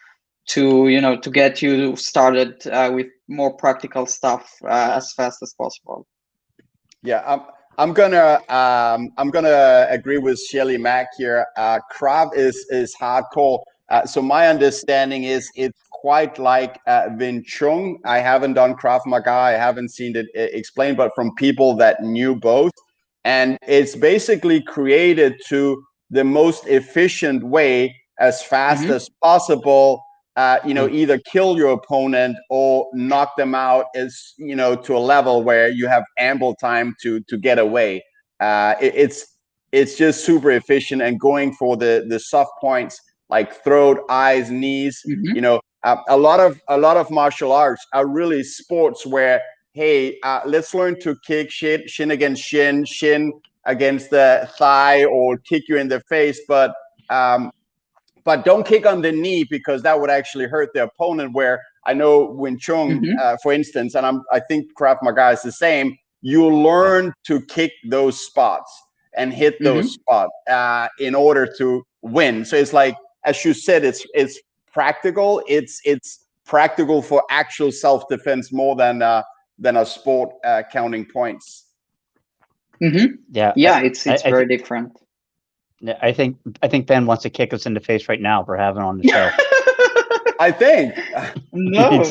to get you started with more practical stuff as fast as possible. Yeah, I'm gonna agree with Shelly Mack here. Krav is hardcore. So my understanding is it's quite like Wing Chun. I haven't done Krav Maga. I haven't seen it explained, but from people that knew both, and it's basically created to the most efficient way, as fast as possible. Either kill your opponent or knock them out, as to a level where you have ample time to get away. It's just super efficient, and going for the soft points like throat, eyes, knees. A lot of martial arts are really sports where, hey, let's learn to kick shin against shin against the thigh, or kick you in the face, but don't kick on the knee, because that would actually hurt the opponent. Where I know Wing Chun, for instance, and I think Krav Maga is the same. You learn to kick those spots and hit those spots in order to win. So it's like, as you said, it's practical. It's practical for actual self-defense more than a sport counting points. Yeah, it's very different. I think Ben wants to kick us in the face right now for having on the show. I think. No.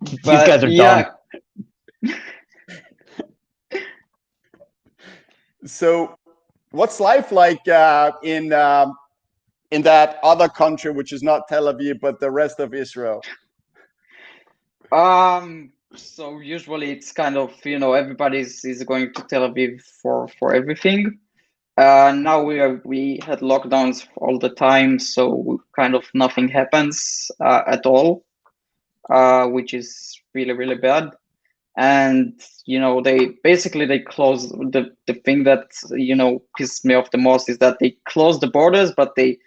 These guys are dumb. So, what's life like in that other country, which is not Tel Aviv, but the rest of Israel? So usually it's kind of, everybody's is going to Tel Aviv for everything. Now we had lockdowns all the time, so kind of nothing happens at all, which is really bad. And they close the thing that pissed me off the most is that they close the borders, but they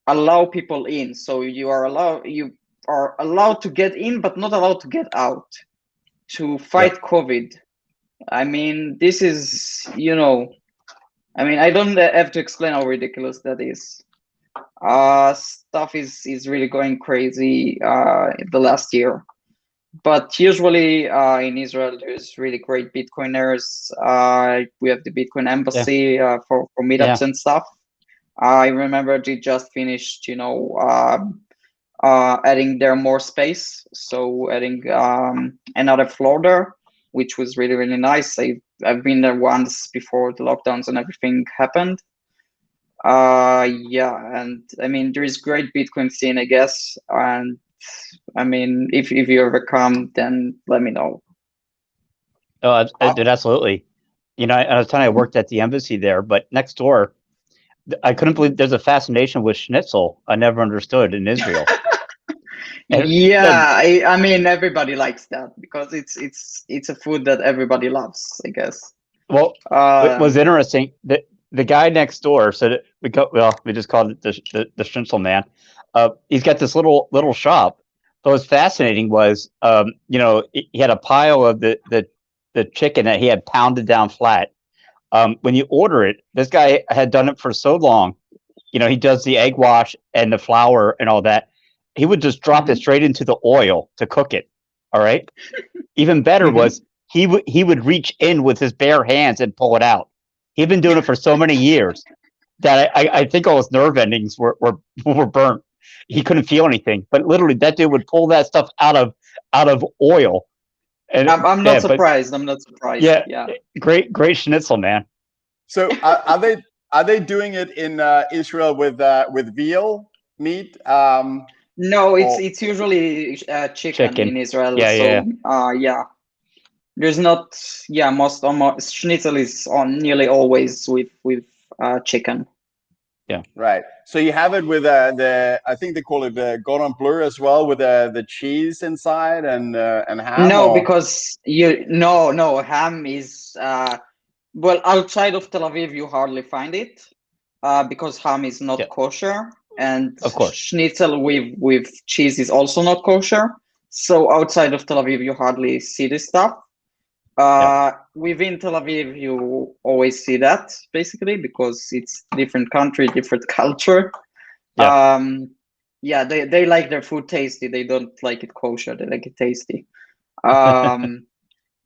allow people in. So you are allowed to get in, but not allowed to get out, to fight COVID. I mean, this is, I don't have to explain how ridiculous that is. Stuff is really going crazy the last year. But usually in Israel, there's really great Bitcoiners. We have the Bitcoin embassy for meetups and stuff. I remember they just finished, adding there more space. So adding another floor there, which was really nice. I've been there once before the lockdowns and everything happened. And I mean, there is great Bitcoin scene, I guess. And I mean, if you ever come, then let me know. Oh, dude, absolutely. I was telling you, I worked at the embassy there, but next door, I couldn't believe there's a fascination with schnitzel I never understood in Israel. I mean, everybody likes that because it's a food that everybody loves, I guess. Well, it was interesting that the guy next door said we just called it the schnitzel man. He's got this little shop. But what's fascinating was, he had a pile of the chicken that he had pounded down flat. When you order it, this guy had done it for so long. He does the egg wash and the flour and all that. He would just drop it straight into the oil to cook it. All right. Even better was he would reach in with his bare hands and pull it out. He'd been doing it for so many years that I think all his nerve endings were burnt. He couldn't feel anything, but literally that dude would pull that stuff out of oil. And I'm not surprised. I'm not surprised. Yeah. Great schnitzel, man. So are they doing it in Israel with veal meat? No, it's usually chicken in Israel. There's not, yeah, most almost schnitzel is on nearly always with chicken. Right. So you have it with I think they call it cordon bleu as well, with the cheese inside and ham. No, or? because no ham is well, outside of Tel Aviv you hardly find it because ham is not kosher, and Of course. schnitzel with cheese is also not kosher. So outside of Tel Aviv you hardly see this stuff. Within Tel Aviv you always see that, basically, because it's different country, different culture. Yeah, they like their food tasty. They don't like it kosher. They like it tasty.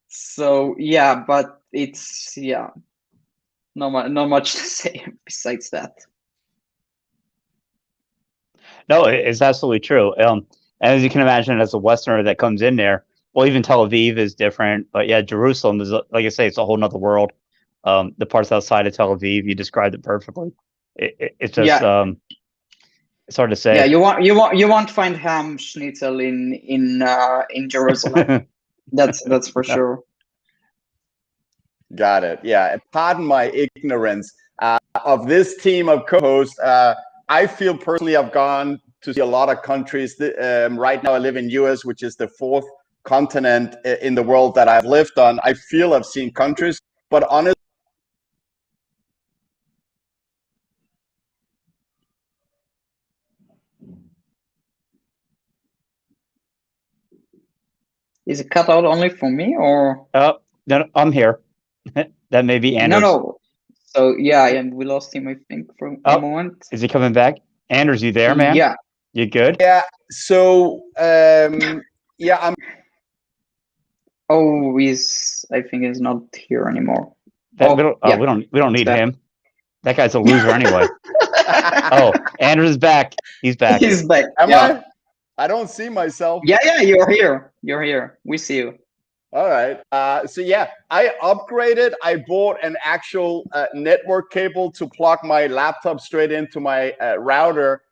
So yeah, but it's not much to say besides that. No, it's absolutely true. As you can imagine, as a Westerner that comes in there, well, even Tel Aviv is different, but yeah, Jerusalem is, like I say, it's a whole nother world. The parts outside of Tel Aviv, you described it perfectly. It's just it's hard to say. Yeah, you won't find ham schnitzel in Jerusalem. That's for sure. Got it. Yeah. Pardon my ignorance of this team of co-hosts. I feel personally I've gone to see a lot of countries. Right now I live in US, which is the fourth continent in the world that I've lived on. I feel I've seen countries, but honestly, Is it cut out only for me, or? No, I'm here. That may be Anders. No. So yeah, and we lost him, I think, for a moment. Is he coming back? Anders, you there, man? Yeah. You good? Yeah. So yeah, I'm. Oh, I think he's not here anymore. We don't need him. That guy's a loser anyway. Oh, Anders is back. He's back. He's back. Am I? I don't see myself. Yeah, you're here. You're here. We see you. All right. So yeah, I upgraded. I bought an actual network cable to plug my laptop straight into my router.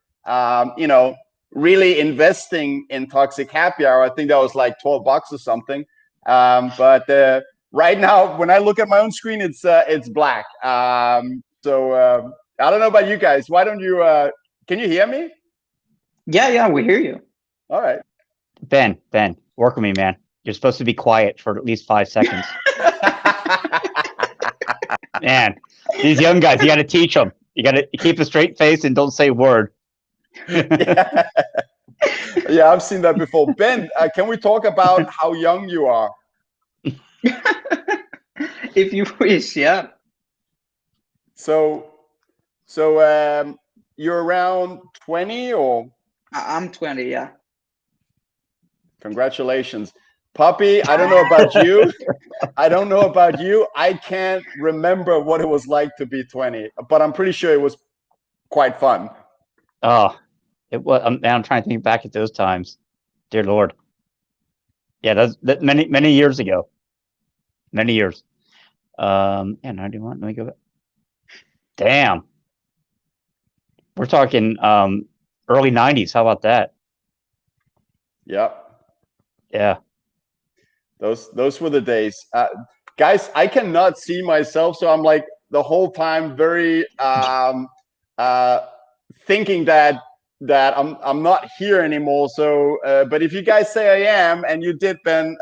Really investing in Toxic Happy Hour. I think that was like $12 or something. But right now, when I look at my own screen, it's black. So I don't know about you guys. Why don't you? Can you hear me? Yeah, we hear you. All right. Ben, work with me, man. You're supposed to be quiet for at least 5 seconds. Man, these young guys, you got to teach them. You got to keep a straight face and don't say a word. Yeah, I've seen that before. Ben, can we talk about how young you are? If you wish, yeah. So you're around 20 or? I'm 20, yeah. Congratulations. Puppy, I don't know about you. I can't remember what it was like to be 20, but I'm pretty sure it was quite fun. Oh, it was. I'm trying to think back at those times. Dear Lord. Yeah, that many years ago. Many years. 91. Let me go back. Damn. We're talking early 90s. How about that? Yep. Yeah. Those were the days. Guys, I cannot see myself, so I'm like the whole time very thinking that I'm not here anymore. So but if you guys say I am, and you did, Ben,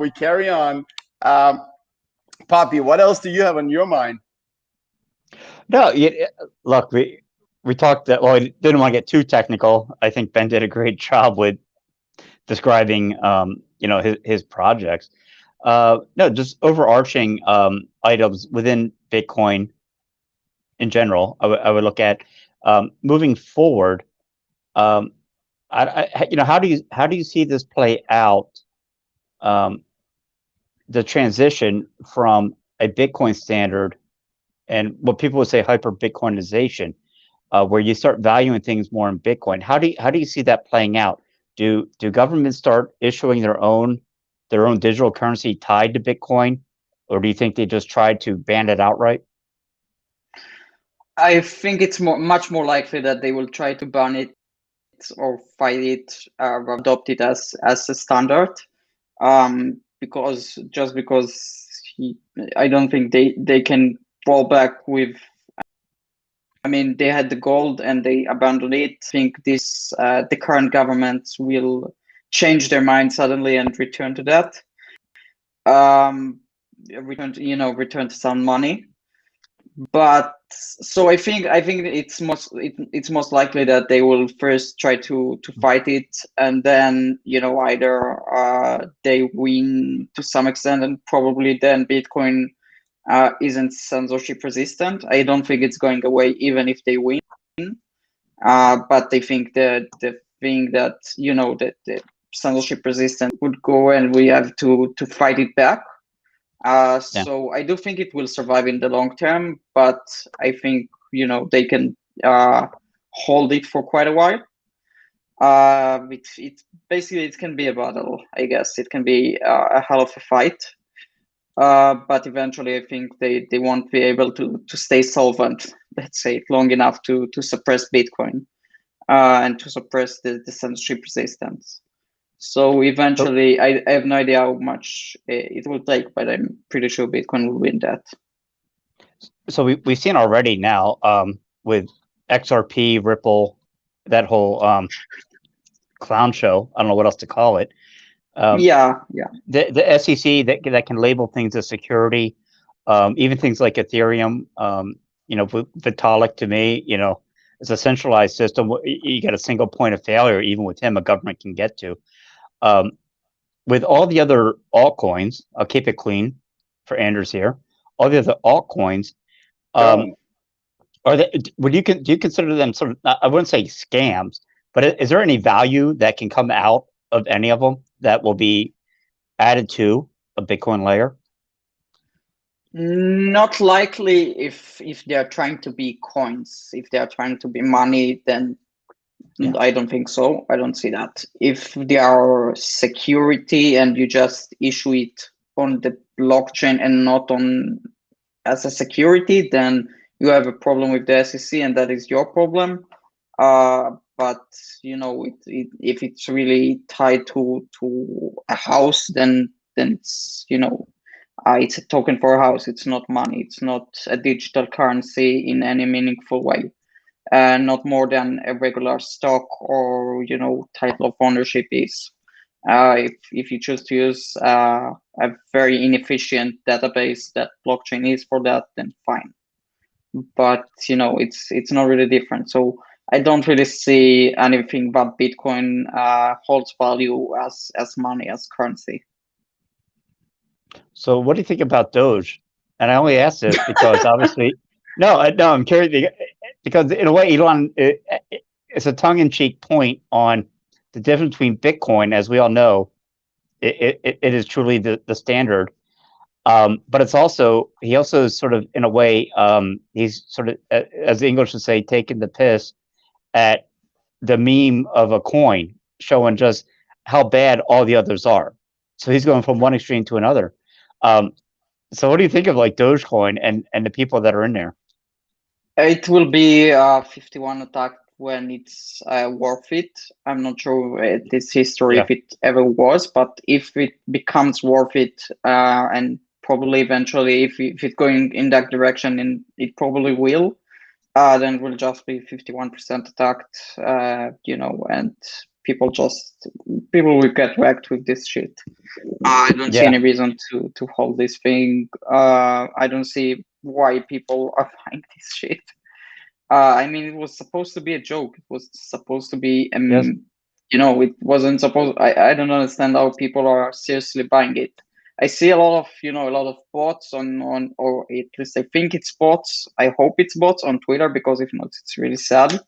we carry on. Poppy, what else do you have on your mind? No, look, we talked that. Well, I didn't want to get too technical. I think Ben did a great job with describing his projects. No, just overarching items within Bitcoin in general. I would look at moving forward. How do you see this play out? The transition from a Bitcoin standard and what people would say hyper Bitcoinization, where you start valuing things more in Bitcoin. How do you see that playing out? Do governments start issuing their own digital currency tied to Bitcoin, or do you think they just try to ban it outright? I think it's much more likely that they will try to ban it or fight it or adopt it as a standard, because I don't think they can fall back with. I mean, they had the gold and they abandoned it. I think the current governments will change their mind suddenly and return to that. Return to sound money. But so I think it's most likely that they will first try to fight it, and then either they win to some extent, and probably then Bitcoin isn't censorship resistant. I don't think it's going away even if they win. But I think the thing that that the censorship resistant would go, and we have to fight it back. So I do think it will survive in the long term, but I think they can hold it for quite a while. It basically it can be a battle, I guess. It can be a hell of a fight. But eventually, I think they won't be able to stay solvent, let's say, long enough to suppress Bitcoin and to suppress the censorship resistance. So eventually, I have no idea how much it will take, but I'm pretty sure Bitcoin will win that. So we've seen already now with XRP, Ripple, that whole clown show. I don't know what else to call it. Yeah. The SEC that can label things as security, even things like Ethereum. Vitalik, to me, it's a centralized system. You get a single point of failure, even with him, a government can get to. With all the other altcoins, I'll keep it clean for Anders here. All the other altcoins, do you consider them sort of? I wouldn't say scams, but is there any value that can come out of any of them that will be added to a Bitcoin layer? Not likely if they are trying to be coins. If they are trying to be money, then I don't think so. I don't see that. If they are security and you just issue it on the blockchain and not on as a security, then you have a problem with the SEC, and that is your problem. But if it's really tied to a house, then it's it's a token for a house. It's not money. It's not a digital currency in any meaningful way. Not more than a regular stock or title of ownership is. If you choose to use a very inefficient database that blockchain is for that, then fine. But it's not really different. So I don't really see anything but Bitcoin holds value as money, as currency. So what do you think about Doge? And I only ask this because obviously, no, I'm curious because in a way, Elon, it's a tongue-in-cheek point on the difference between Bitcoin, as we all know, it is truly the standard. But it's also, he also is sort of, in a way, he's sort of, as the English would say, taking the piss at the meme of a coin, showing just how bad all the others are. So he's going from one extreme to another. So what do you think of like Dogecoin and the people that are in there? It will be 51 attack when it's worth it. I'm not sure this history if it ever was, but if it becomes worth it, and probably eventually if it's going in that direction, and it probably will, then it will just be 51% attacked, and people will get wrecked with this shit. I don't see any reason to hold this thing. I don't see why people are buying this shit. I mean, it was supposed to be a joke. It was supposed to be, it wasn't supposed. I don't understand how people are seriously buying it. I see a lot of bots on, or at least I think it's bots. I hope it's bots on Twitter, because if not, it's really sad.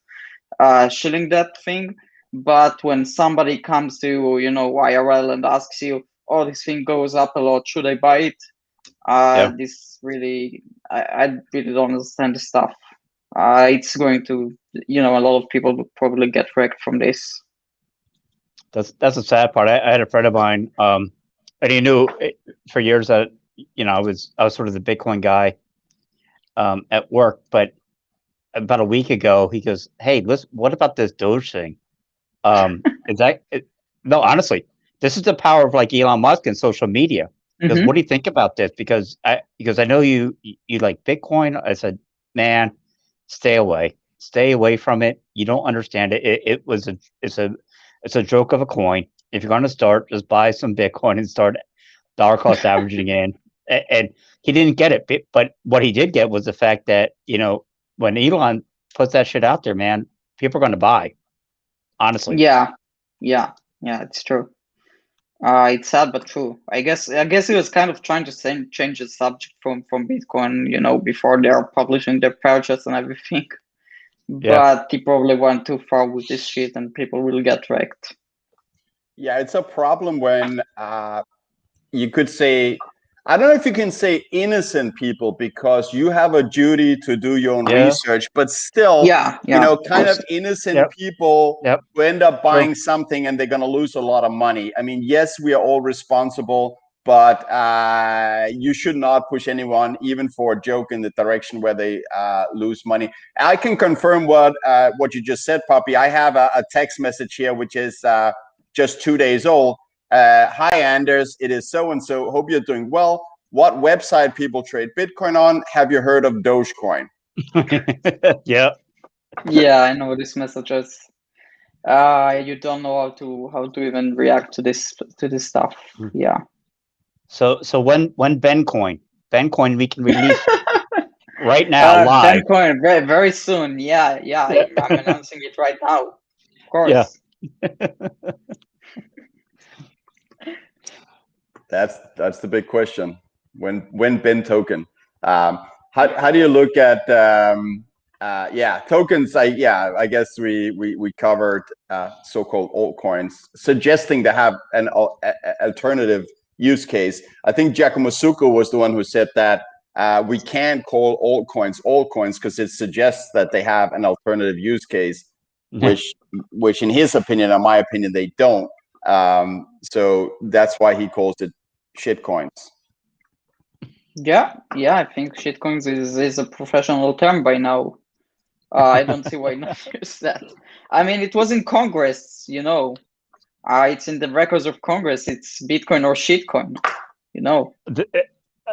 Shilling that thing. But when somebody comes to IRL and asks you, "Oh, this thing goes up a lot. Should I buy it?" This really, I really don't understand the stuff. It's going to, a lot of people will probably get wrecked from this. That's a sad part. I had a friend of mine, and he knew for years that I was sort of the Bitcoin guy at work. But about a week ago, he goes, "Hey, listen, what about this Doge thing? Is that no? Honestly, this is the power of like Elon Musk and social media. Because what do you think about this? Because I know you like Bitcoin. I said, man, stay away from it. You don't understand it. It's a joke of a coin. If you're going to start, just buy some Bitcoin and start dollar cost averaging in. And he didn't get it, but what he did get was the fact that when Elon puts that shit out there, man, people are going to buy. Honestly, yeah, it's true. It's sad but true. I guess he was kind of trying to change the subject from Bitcoin, before they are publishing their purchase and everything. Yeah. But he probably went too far with this shit, and people will get wrecked. Yeah, it's a problem when you could say, I don't know if you can say innocent people, because you have a duty to do your own research, but still, kind of innocent people who end up buying something and they're going to lose a lot of money. I mean, yes, we are all responsible, but you should not push anyone, even for a joke, in the direction where they lose money. I can confirm what you just said, Puppy. I have a text message here, which is just 2 days old. Hi, Anders. It is so-and-so. Hope you're doing well. What website people trade Bitcoin on? Have you heard of Dogecoin? Yeah. Yeah, I know these messages. You don't know how to even react to this stuff. Yeah. So when Bencoin we can release right now live. Bencoin very, very soon. Yeah. I'm announcing it right now. Of course. Yeah. That's the big question. When Ben token? How do you look at tokens? I guess we covered so-called altcoins, suggesting to have an alternative use case. I think Giacomo Succo was the one who said that we can't call altcoins because it suggests that they have an alternative use case, which in his opinion, or my opinion, they don't. So that's why he calls it shitcoins. Yeah, I think shitcoins is a professional term by now. I don't see why not use that. I mean, it was in Congress, it's in the records of Congress. It's Bitcoin or shitcoin,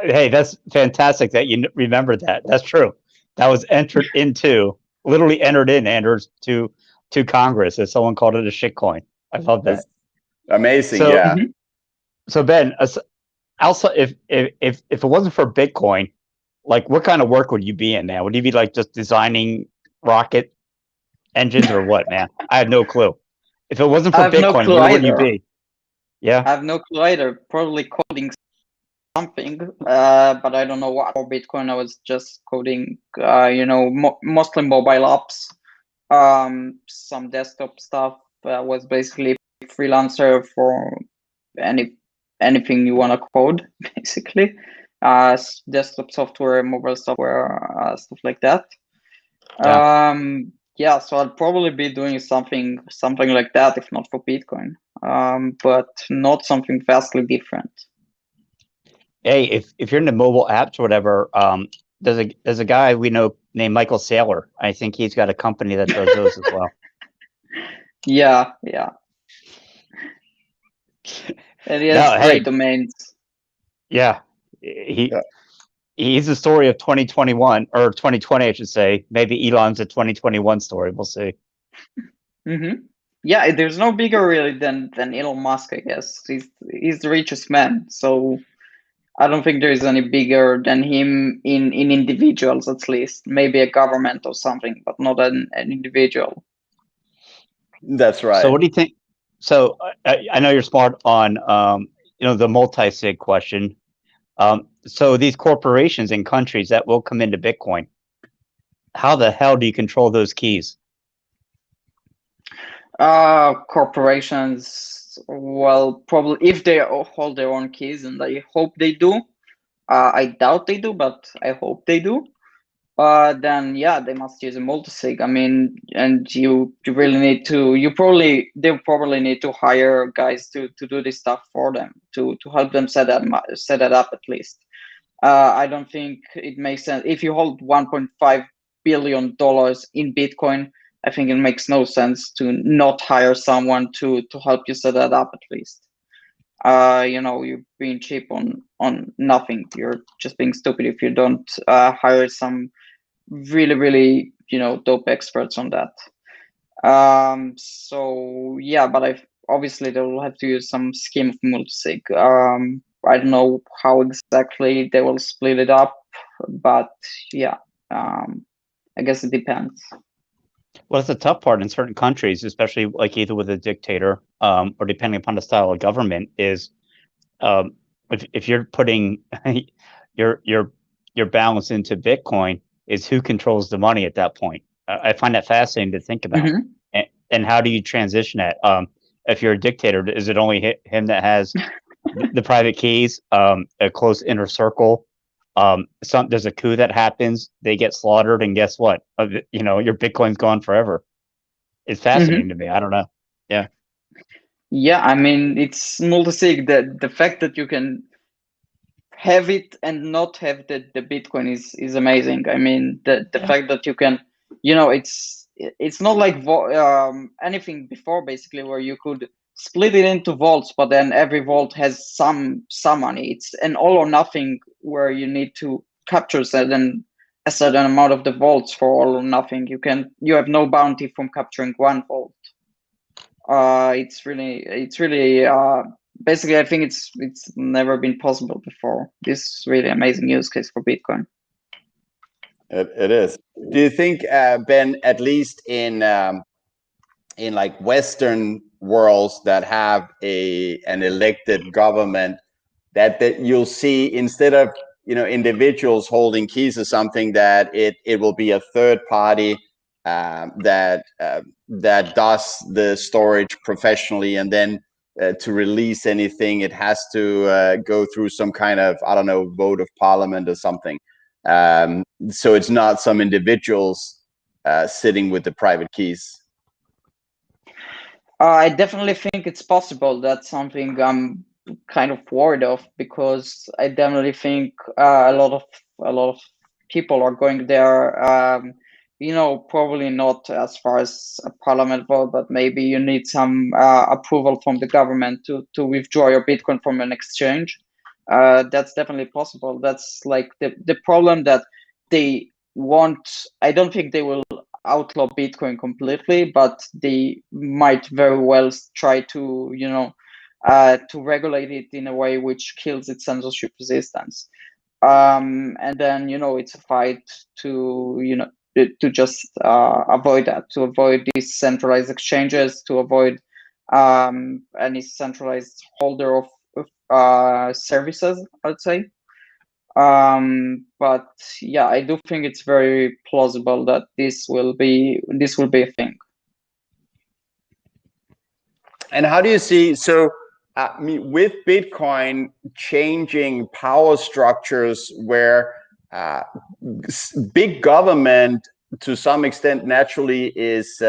Hey, that's fantastic that you remember that. That's true. That was literally entered in, Anders, to Congress, as someone called it a shitcoin. I love that. Amazing. So, yeah. So Ben, also, if it wasn't for Bitcoin, like what kind of work would you be in now? Would you be like just designing rocket engines or what, man? I have no clue. If it wasn't for Bitcoin, where would you be? Yeah, I have no clue either. Probably coding something, but I don't know what. For Bitcoin, I was just coding, mostly mobile apps, some desktop stuff. Was basically freelancer for anything you want to code, basically. Desktop software, mobile software, stuff like that. So I'll probably be doing something like that, if not for Bitcoin, but not something vastly different. Hey, if you're into mobile apps or whatever, there's a guy we know named Michael Saylor. I think he's got a company that does those as well. Yeah. And he has great domains. Yeah, he's the story of 2021 or 2020, I should say. Maybe Elon's a 2021 story. We'll see. Yeah, there's no bigger really than Elon Musk, I guess. He's the richest man, so I don't think there is any bigger than him in individuals, at least. Maybe a government or something, but not an individual. That's right. So what do you think? So I know you're smart on the multi-sig question. So these corporations and countries that will come into Bitcoin, how the hell do you control those keys? Corporations, well, probably if they hold their own keys, and I hope they do. I doubt they do, but I hope they do. Then they must use a multisig. I mean, and you really need to. They probably need to hire guys to do this stuff for them, to help them set that up at least. I don't think it makes sense if you hold $1.5 billion in Bitcoin. I think it makes no sense to not hire someone to help you set that up at least. you're being cheap on nothing. You're just being stupid if you don't hire some really dope experts on that. So yeah, but obviously they will have to use some scheme of multisig. I don't know how exactly they will split it up, but yeah, I guess it depends. Well, it's the tough part in certain countries, especially like either with a dictator, or depending upon the style of government, is if you're putting your balance into Bitcoin, is who controls the money at that point. I find that fascinating to think about. And how do you transition that? If you're a dictator, is it only him that has the private keys, a close inner circle? There's a coup that happens, they get slaughtered, and guess what? Your Bitcoin's gone forever. It's fascinating to me. I don't know. Yeah. Yeah, I mean, it's multisig. The fact that you can have it and not have the Bitcoin is amazing. I mean, the fact that you can, it's not like anything before, basically, where you could split it into vaults, but then every vault has some money. It's an all or nothing where you need to capture a certain amount of the vaults for all or nothing. You have no bounty from capturing one vault. It's really basically, I think it's never been possible before. This is really amazing use case for Bitcoin. It is. Do you think, Ben, at least in like Western worlds that have an elected government, that you'll see, instead of individuals holding keys or something, that it will be a third party that does the storage professionally, and then to release anything, it has to go through some kind of, I don't know, vote of parliament or something. So it's not some individuals sitting with the private keys. I definitely think it's possible. That's something I'm kind of worried of, because I definitely think a lot of people are going there. Probably not as far as a parliament vote, but maybe you need some approval from the government to withdraw your Bitcoin from an exchange. That's definitely possible. That's like the problem that they want. I don't think they will outlaw Bitcoin completely, but they might very well try to to regulate it in a way which kills its censorship resistance. And then it's a fight to to just avoid that, to avoid these centralized exchanges, to avoid any centralized holder of services, I'd say. But yeah, I do think it's very plausible that this will be a thing. And how do you see, so with Bitcoin changing power structures, where big government to some extent naturally is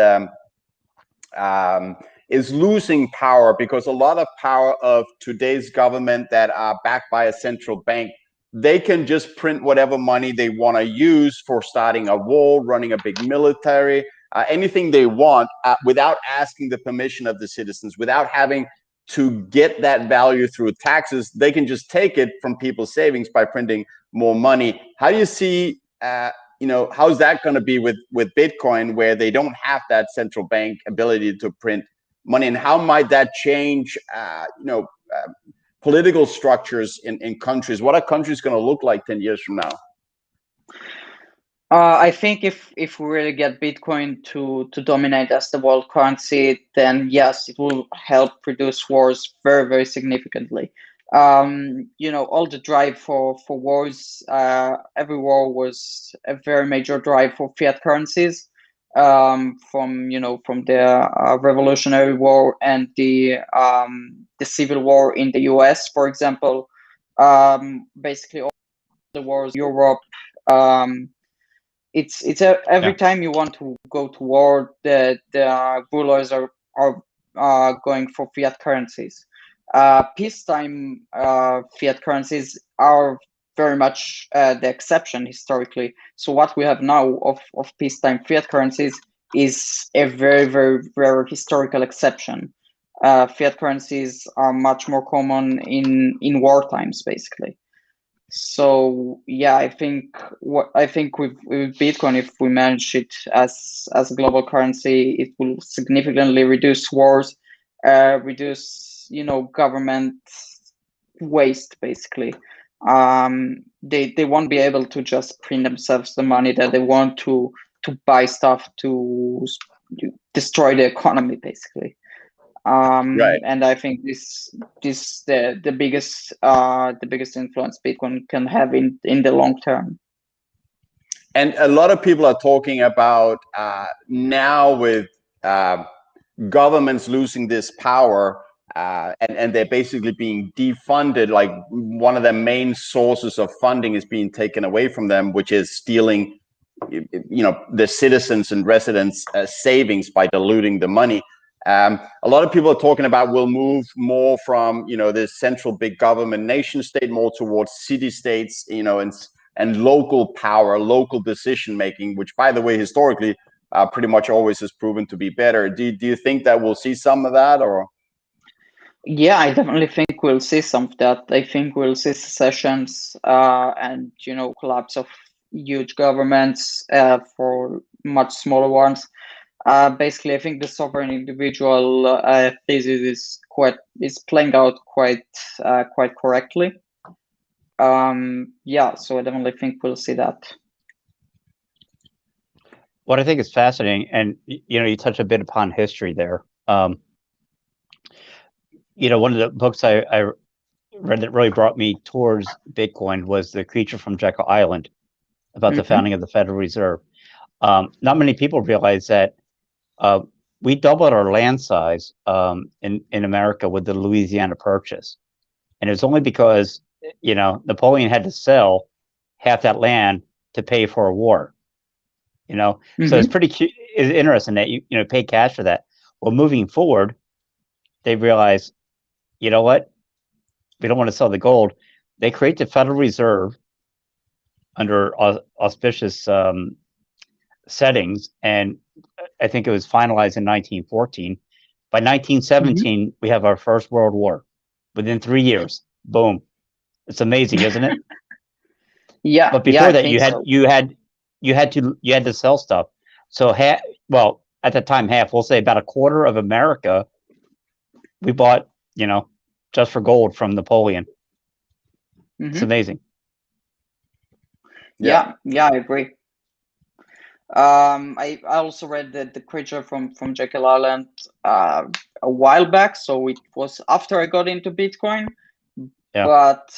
losing power, because a lot of power of today's government that are backed by a central bank, they can just print whatever money they want to use for starting a war, running a big military, anything they want, without asking the permission of the citizens, without having to get that value through taxes. They can just take it from people's savings by printing more money. How do you see, how's that going to be with Bitcoin, where they don't have that central bank ability to print money, and how might that change, political structures in countries? What are countries going to look like 10 years from now? I think if we really get Bitcoin to dominate as the world currency, then yes, it will help reduce wars very, very significantly. All the drive for wars, every war was a very major drive for fiat currencies, from the Revolutionary War and the Civil War in the US, for example. Basically all the wars in Europe. It's every time you want to go to war, the rulers are going for fiat currencies. Peacetime fiat currencies are very much the exception historically. So what we have now of peacetime fiat currencies is a very, very rare historical exception. fiat currencies are much more common in war times, basically. So yeah, I think with Bitcoin, if we manage it as a global currency, it will significantly reduce wars, reduce government waste, basically. They won't be able to just print themselves the money that they want to buy stuff to destroy the economy, basically. Right. And I think this the biggest influence Bitcoin can have in the long term. And a lot of people are talking about now with governments losing this power, and they're basically being defunded. Like one of their main sources of funding is being taken away from them, which is stealing, the citizens and residents' savings by diluting the money. A lot of people are talking about we'll move more from this central big government nation state more towards city states, and local power, local decision making, which, by the way, historically pretty much always has proven to be better. Do you think that we'll see some of that, or? Yeah, I definitely think we'll see some of that. I think we'll see secessions and collapse of huge governments for much smaller ones. Basically, I think the sovereign individual thesis is playing out quite correctly. Yeah, so I definitely think we'll see that. What I think is fascinating, and you touch a bit upon history there. One of the books I read that really brought me towards Bitcoin was The Creature from Jekyll Island, about the founding of the Federal Reserve. Not many people realize that we doubled our land size in America with the Louisiana Purchase, and it was only because Napoleon had to sell half that land to pay for a war. So it's pretty it's interesting that you pay cash for that. Well, moving forward, they realize, you know what, we don't want to sell the gold. They create the Federal Reserve under auspicious settings, and I think it was finalized in 1914. By 1917, we have our first World War. Within 3 years, boom! It's amazing, isn't it? Yeah. But before that, you had to sell stuff. So at the time, we'll say about a quarter of America, we bought, just for gold from Napoleon. It's amazing. Yeah, I agree. I also read the Creature from Jekyll Island a while back, so it was after I got into Bitcoin. Yeah. But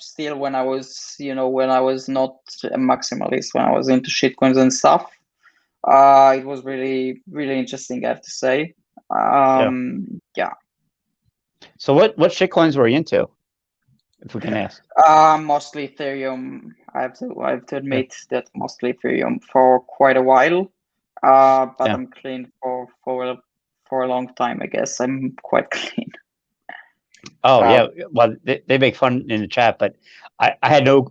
still, when I was not a maximalist, when I was into shitcoins and stuff, it was really, really interesting, I have to say. Yeah. So what shitcoins were you into, if we can ask? Mostly Ethereum. I have to admit that mostly Ethereum for quite a while. But I'm clean for a long time, I guess. I'm quite clean. Oh yeah, well they make fun in the chat, but I had no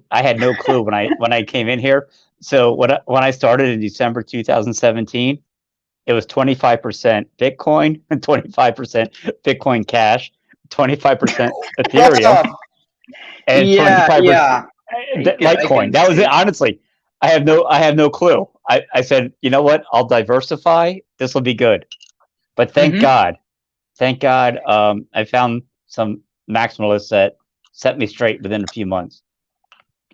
clue when I came in here. So when I started in December 2017, it was 25% Bitcoin and 25% Bitcoin Cash, 25% Ethereum, and 25% Litecoin. That was it. Honestly, I have no clue. I said, you know what? I'll diversify. This will be good. But thank God, I found some maximalists that set me straight within a few months.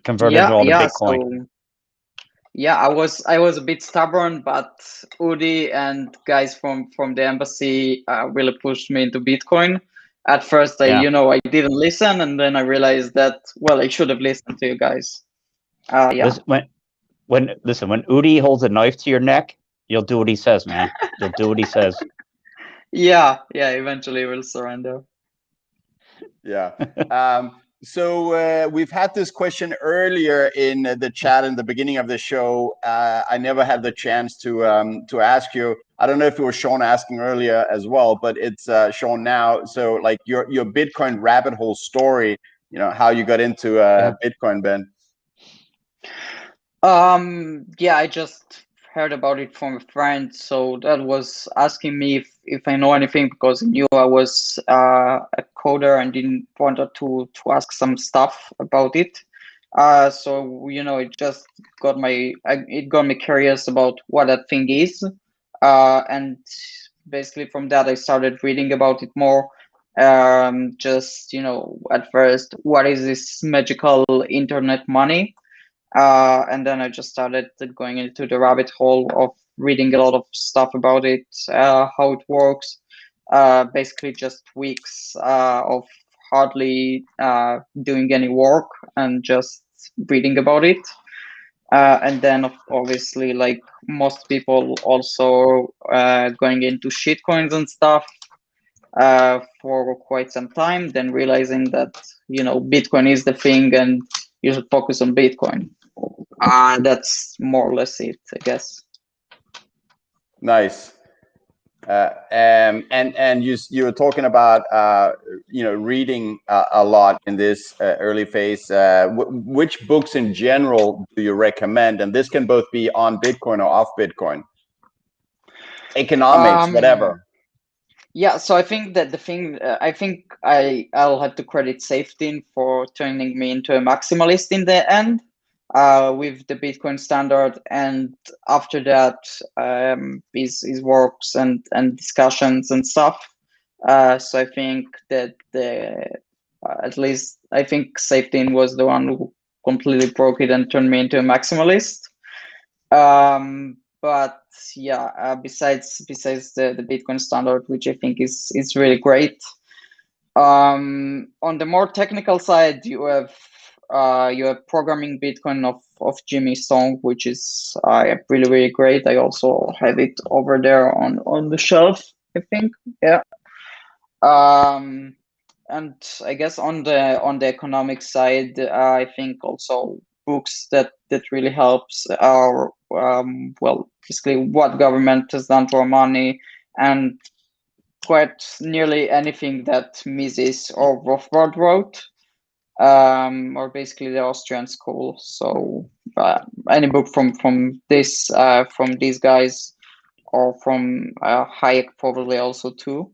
Converted it all to Bitcoin. So, I was a bit stubborn, but Udi and guys from the embassy really pushed me into Bitcoin. At first, I didn't listen, and then I realized that I should have listened to you guys. When Udi holds a knife to your neck, you'll do what he says, man. You'll do what he says. Yeah. Eventually, we'll surrender. Yeah. So we've had this question earlier in the chat in the beginning of the show. I never had the chance to ask you. I don't know if it was Sean asking earlier as well, but it's Sean now. So like your Bitcoin rabbit hole story, how you got into Bitcoin, Ben. I just heard about it from a friend, so that was asking me if I know anything, because he knew I was a coder and didn't wanted to ask some stuff about it. So it just got it got me curious about what that thing is, and basically from that I started reading about it more. Just at first, what is this magical internet money? And then I just started going into the rabbit hole of reading a lot of stuff about it, how it works. Basically, just weeks of hardly doing any work and just reading about it. And then, obviously, like most people, also going into shitcoins and stuff for quite some time, then realizing that Bitcoin is the thing and you should focus on Bitcoin. That's more or less it, I guess. Nice. And you were talking about reading a lot in this early phase. Which books in general do you recommend? And this can both be on Bitcoin or off Bitcoin. Economics, whatever. Yeah, so I think that the thing, I think I'll have to credit Safety for turning me into a maximalist in the end, with the Bitcoin standard, and after that, his works and discussions and stuff. So I think that at least I think Safety was the one who completely broke it and turned me into a maximalist. But yeah, besides the Bitcoin standard, which I think is really great. On the more technical side, you have Programming Bitcoin of Jimmy Song, which is really, really great. I also have it over there on the shelf, I think. Yeah. And I guess on the economic side, I think also books that really helps are basically What Government Has Done for Money, and quite nearly anything that Mises or Rothbard wrote, or basically the Austrian school. So any book from these guys, or from Hayek probably also too.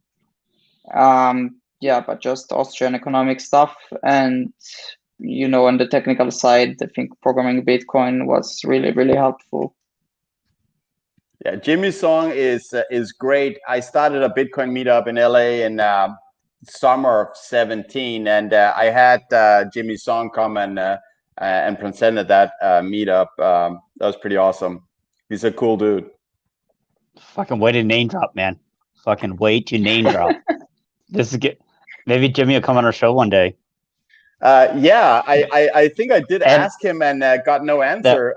Yeah, but just Austrian economic stuff. And on the technical side, I think Programming Bitcoin was really, really helpful. Yeah, Jimmy Song is great. I started a Bitcoin meetup in LA in summer of 17, and I had Jimmy Song come and presented that meetup. That was pretty awesome. He's a cool dude. Fucking way to name drop, man. Fucking way to name drop. This is good. Maybe Jimmy will come on our show one day. Yeah, I think I did ask him and got no answer.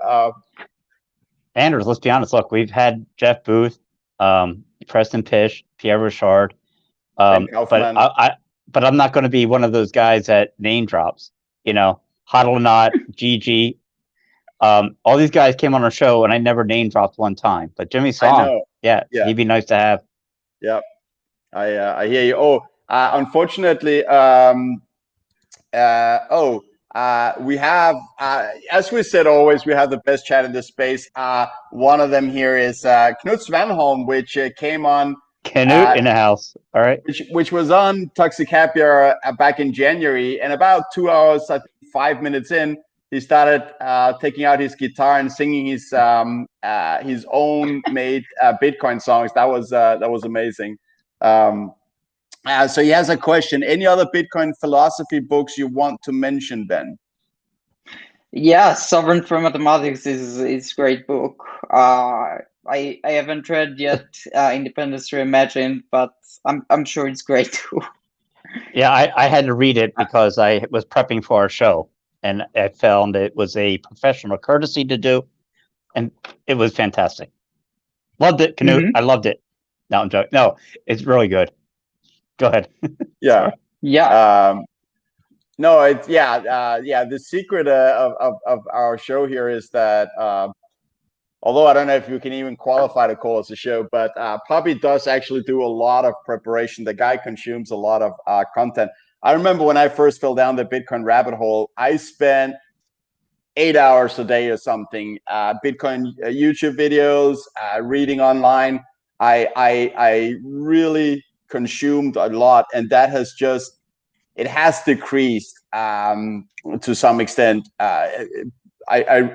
Anders, let's be honest. Look, we've had Jeff Booth, Preston Pish, Pierre Richard, Kaufman. but I'm not going to be one of those guys that name drops. Huddle Not, GG. All these guys came on our show, and I never name dropped one time. But Jimmy Song, yeah, he'd be nice to have. Yep, I hear you. Oh, unfortunately, we have, as we said always, we have the best chat in this space. One of them here is Knut Svanholm, which came on. Knut in the house, all right. Which was on Toxic Happy Hour back in January, and about 2 hours, I think 5 minutes in, he started taking out his guitar and singing his own made Bitcoin songs. That was amazing. So he has a question. Any other Bitcoin philosophy books you want to mention, Ben? Yeah, Sovereign for Mathematics is a great book. I haven't read yet Independence Reimagined, but I'm sure it's great too. Yeah, I had to read it because I was prepping for our show, and I found it was a professional courtesy to do, and it was fantastic. Loved it, Knut. Mm-hmm. I loved it. No, I'm joking. No, it's really good. Go ahead. Yeah. Yeah. No, it's the secret of our show here is that although I don't know if you can even qualify to call us a show, but Pubby does actually do a lot of preparation. The guy consumes a lot of content. I remember when I first fell down the Bitcoin rabbit hole, I spent 8 hours a day or something. Bitcoin YouTube videos, reading online. I really consumed a lot, and that has just, it has decreased to some extent. I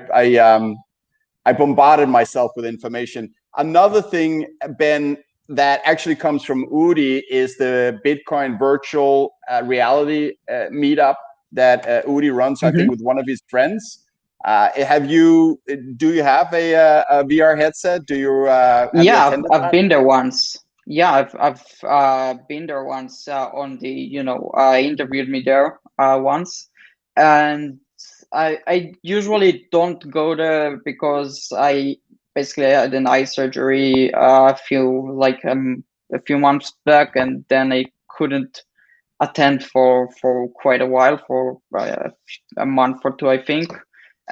bombarded myself with information. Another thing, Ben, that actually comes from Udi is the Bitcoin virtual reality meetup that Udi runs, I think, with one of his friends. Do you have a VR headset? Do you have you Yeah, attended I've that? been there once. Yeah, I've been there once on the, you know, interviewed me there once, and I usually don't go there because I basically had an eye surgery I feel like a few months back, and then I couldn't attend for quite a while, for a month or two, I think,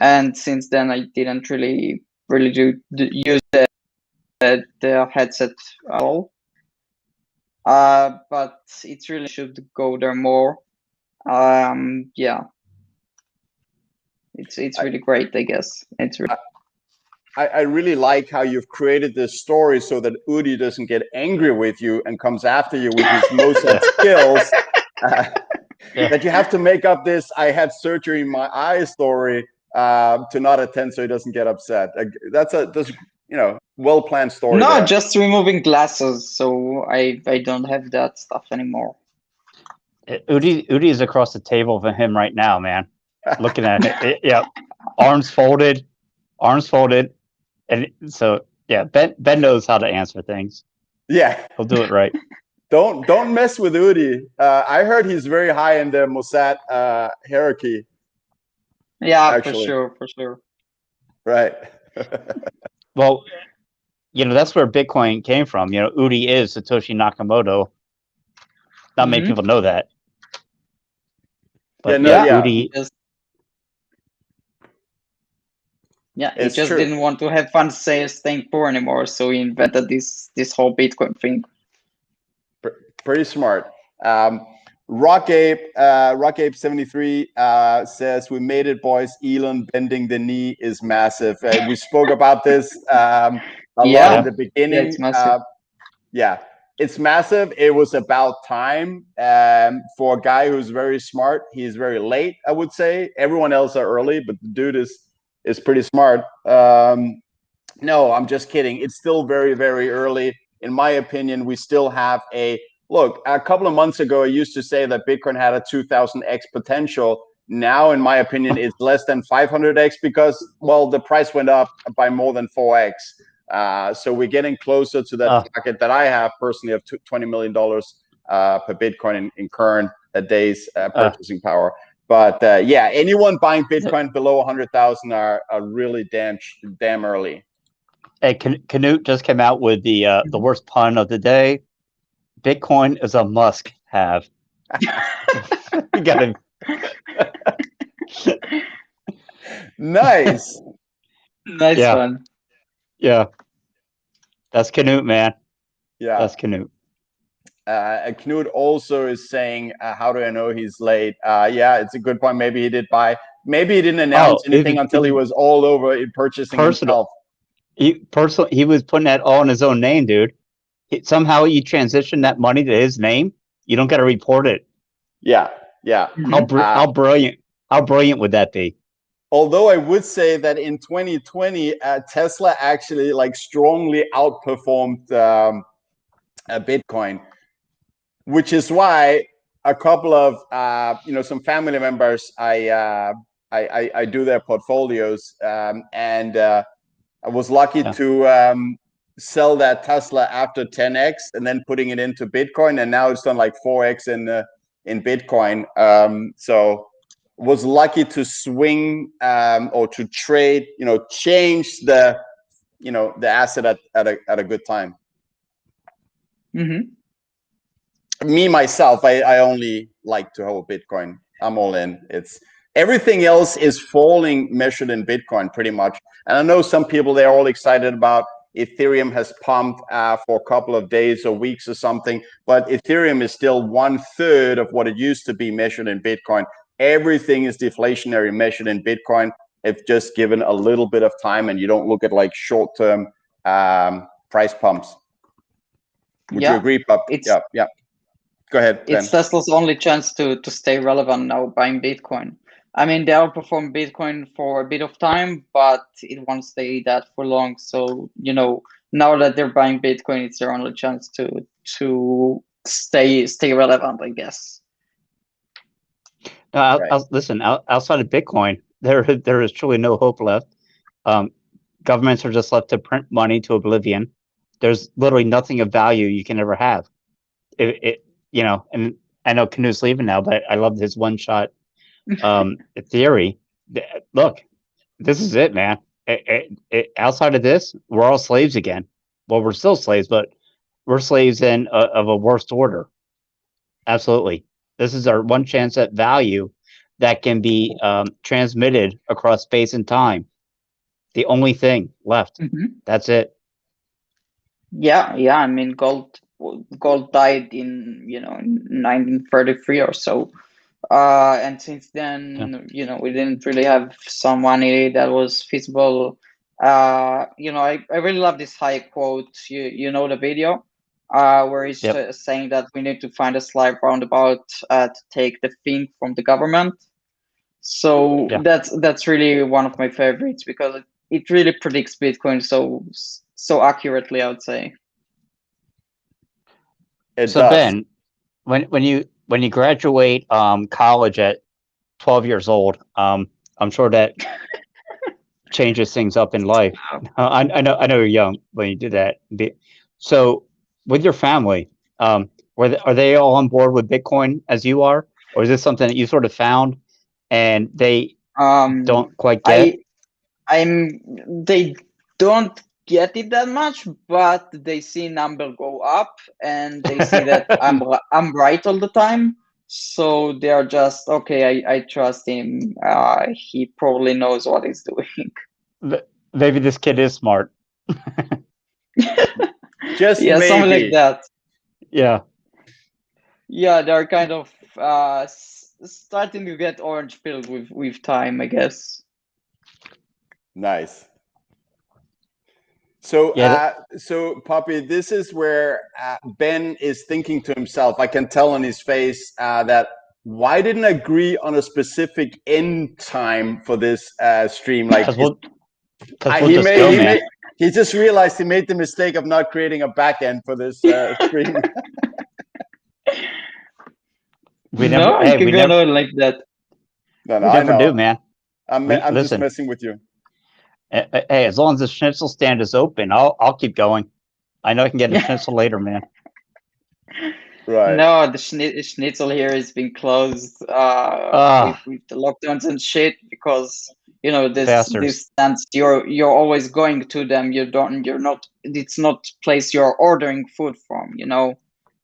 and since then I didn't really use the headset at all. But it really should go there more. Yeah, it's really great, I guess. It's really I really like how you've created this story so that Udi doesn't get angry with you and comes after you with his Mozart skills. That you have to make up this "I had surgery in my eye" story to not attend, so he doesn't get upset. That's well planned story. no, there. just removing glasses, so I don't have that stuff anymore. Udi is across the table from him right now, man. Looking at it, yeah, arms folded, and so yeah, Ben knows how to answer things. Yeah, He'll do it right. Don't mess with Udi. I heard he's very high in the Mossad hierarchy. Yeah, actually. for sure. Right. Well, that's where Bitcoin came from. Udi is Satoshi Nakamoto. Not many people know that. But Udi. He just didn't want to have fun staying poor anymore, so he invented this whole Bitcoin thing. Pretty smart. Rockape 73 says, "We made it, boys. Elon bending the knee is massive." We spoke about this a lot in the beginning. Yeah, it's massive. It's massive. It was about time for a guy who's very smart. He's very late, I would say. Everyone else are early, but the dude is pretty smart. No, I'm just kidding. It's still very, very early. In my opinion, we still have look, a couple of months ago, I used to say that Bitcoin had a 2000x potential. Now, in my opinion, it's less than 500x because, well, the price went up by more than 4x. So we're getting closer to that target that I have personally of $20 million per Bitcoin in current day's purchasing power. But yeah, anyone buying Bitcoin below 100,000 are really damn early. Hey, Canute just came out with the worst pun of the day. Bitcoin is a must-have. You got him. Nice. Nice one. Yeah. That's Canute, man. Yeah. That's Canute. Knut also is saying, how do I know he's late? Yeah, it's a good point. Maybe he did buy. Maybe he didn't announce anything until he was all over in purchasing himself. He was putting that all in his own name, dude. Somehow you transition that money to his name. You don't got to report it. Yeah. How brilliant would that be? Although I would say that in 2020, Tesla actually strongly outperformed Bitcoin, which is why a couple of some family members I do their portfolios, and I was lucky to sell that Tesla after 10x and then putting it into Bitcoin, and now it's done like 4x in Bitcoin. So was lucky to swing or to trade, change the asset at a good time. Me myself, I only like to hold Bitcoin. I'm all in. It's everything else is falling measured in Bitcoin pretty much. And I know some people, they're all excited about Ethereum has pumped for a couple of days or weeks or something, but Ethereum is still 1/3 of what it used to be measured in Bitcoin. Everything is deflationary measured in Bitcoin. if just given a little bit of time and you don't look at like short-term price pumps. Would you agree, Pup? Yeah. Go ahead, Ben. It's Tesla's only chance to stay relevant now, buying Bitcoin. I mean, they outperformed Bitcoin for a bit of time, but it won't stay that for long. So, you know, now that they're buying Bitcoin, it's their only chance to stay relevant, I guess. Listen, outside of Bitcoin, there is truly no hope left. Governments are just left to print money to oblivion. There's literally nothing of value you can ever have. You know, and I know Canute's leaving now, but I loved his one-shot theory. Look, this is it, man. Outside of this, we're all slaves again. Well, we're still slaves, but we're slaves of a worst order. Absolutely. This is our one chance at value that can be transmitted across space and time. The only thing left. That's it. Yeah. I mean, gold died in 1933 or so, and since then, you know, we didn't really have some money that was feasible. You know, I really love this high quote. You know the video, where he's saying that we need to find a slight roundabout to take the thing from the government. So that's really one of my favorites, because it really predicts Bitcoin so accurately, I would say. Ben, when you graduate college at 12 years old, I'm sure that changes things up in life. I know you're young when you do that. So with your family, are they all on board with Bitcoin as you are, or is this something that you sort of found and they don't quite get? They don't get it that much, but they see number go up and they see that I'm right all the time. So they are just, okay, I trust him. He probably knows what he's doing. Maybe this kid is smart. Just maybe. Something like that. Yeah. Yeah, they're kind of starting to get orange pilled with time, I guess. Nice. So, so Puppy, this is where Ben is thinking to himself. I can tell on his face that why didn't I agree on a specific end time for this stream? Like, he just realized he made the mistake of not creating a back end for this stream. We can go on like that. No, I never do, man. I'm just messing with you. Hey, as long as the schnitzel stand is open, I'll keep going. I know I can get a schnitzel later, man. Right. No, the schnitzel here has been closed with the lockdowns and shit, because you know this stands. You're always going to them. You're not. It's not place you're ordering food from. You know,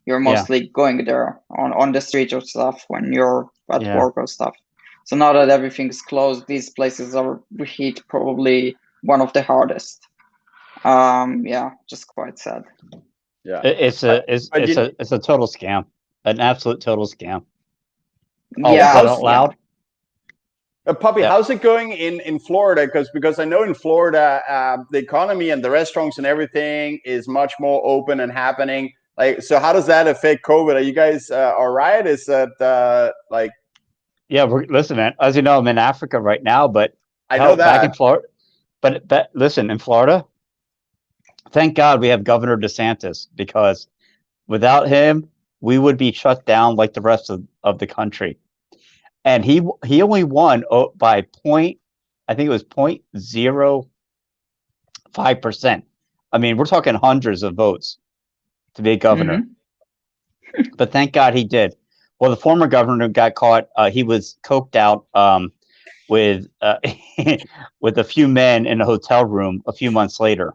you're mostly going there on the street or stuff when you're at work or stuff. So now that everything's closed, these places are hit probably one of the hardest. Just quite sad. Yeah, it's a total scam, an absolute total scam. Oh, yeah, out loud. Puppy, how's it going in Florida? Because I know in Florida, the economy and the restaurants and everything is much more open and happening. Like, so how does that affect COVID? Are you guys all right? Is that like? Yeah, listen, man. As you know, I'm in Africa right now, but I know that back in Florida. But listen, in Florida, thank God we have Governor DeSantis, because without him, we would be shut down like the rest of the country. And he only won by I think it was 0.05%. I mean, we're talking hundreds of votes to be governor. But thank God he did. Well, the former governor got caught. He was coked out with with a few men in a hotel room a few months later.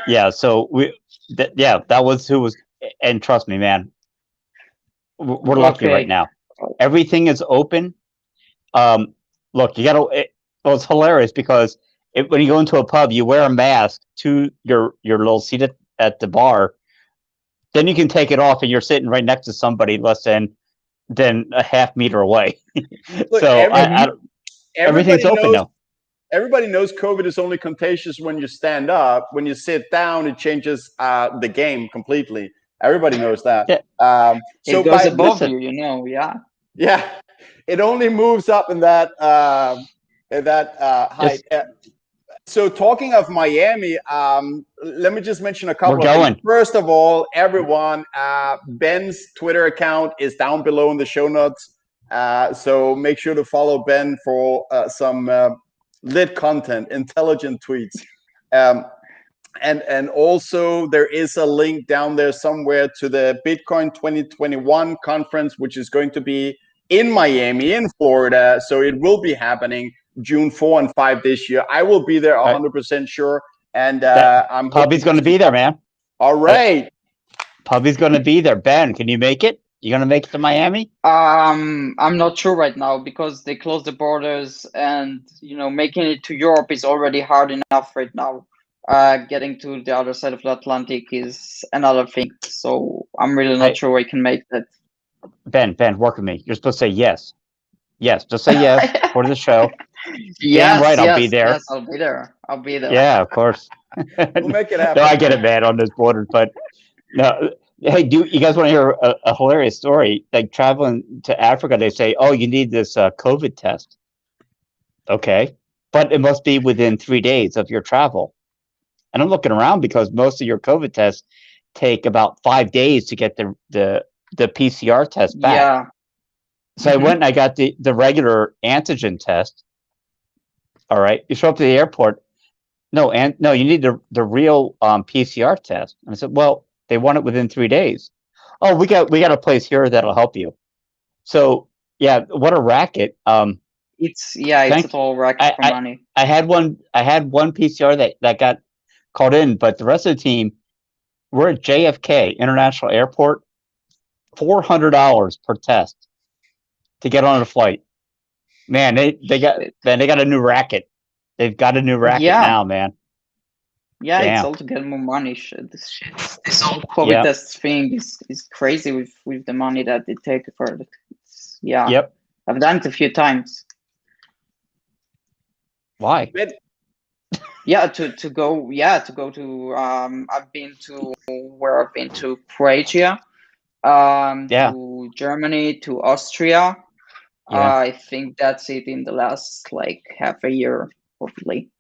Yeah, so that was who was. And trust me, man, we're lucky right now. Everything is open. Look, you gotta. It's hilarious because when you go into a pub, you wear a mask to your little seat at the bar. Then you can take it off, and you're sitting right next to somebody less than a half meter away. Look, so everything's open now. everybody knows COVID is only contagious when you stand up. When you sit down, it changes the game completely. Everybody knows that. Yeah. So it goes above listen. you, you know. Yeah. Yeah, it only moves up in that height. So talking of Miami, let me just mention a couple of things. First of all, everyone, Ben's Twitter account is down below in the show notes. So make sure to follow Ben for some lit content, intelligent tweets. And also there is a link down there somewhere to the Bitcoin 2021 conference, which is going to be in Miami, in Florida. So it will be happening June 4 and 5 this year. I will be there 100% sure. And I'm Pubby's going to be there, man. All right. Pubby's going to be there. Ben, can you make it? You going to make it to Miami? I'm not sure right now because they closed the borders, and making it to Europe is already hard enough right now. Getting to the other side of the Atlantic is another thing. So I'm really not sure I can make that. Ben, work with me. You're supposed to say yes. Yes, just say yes for the show. Yes, damn right, yes, I'll be there. Yes, I'll be there. I'll be there. Yeah, of course. We'll make it happen. No, I get it, man, on those borders. But no, hey, you guys want to hear a hilarious story? Like traveling to Africa, they say, oh, you need this COVID test. Okay, but it must be within 3 days of your travel. And I'm looking around because most of your COVID tests take about 5 days to get the PCR test back. Yeah. So I went and I got the regular antigen test. All right, you show up to the airport. No, you need the real PCR test. And I said, well, they want it within 3 days. Oh, we got a place here that'll help you. So yeah, what a racket. It's a total racket for money. I had one PCR that got called in, but the rest of the team, we're at JFK International Airport, $400 per test to get on a flight. Man, they got a new racket. They've got a new racket now, man. Yeah, it's all to get more money. This whole COVID test thing is crazy with the money that they take for it. Yep. I've done it a few times. Why? To go to I've been to Croatia, to Germany, to Austria. I think that's it in the last like half a year, hopefully.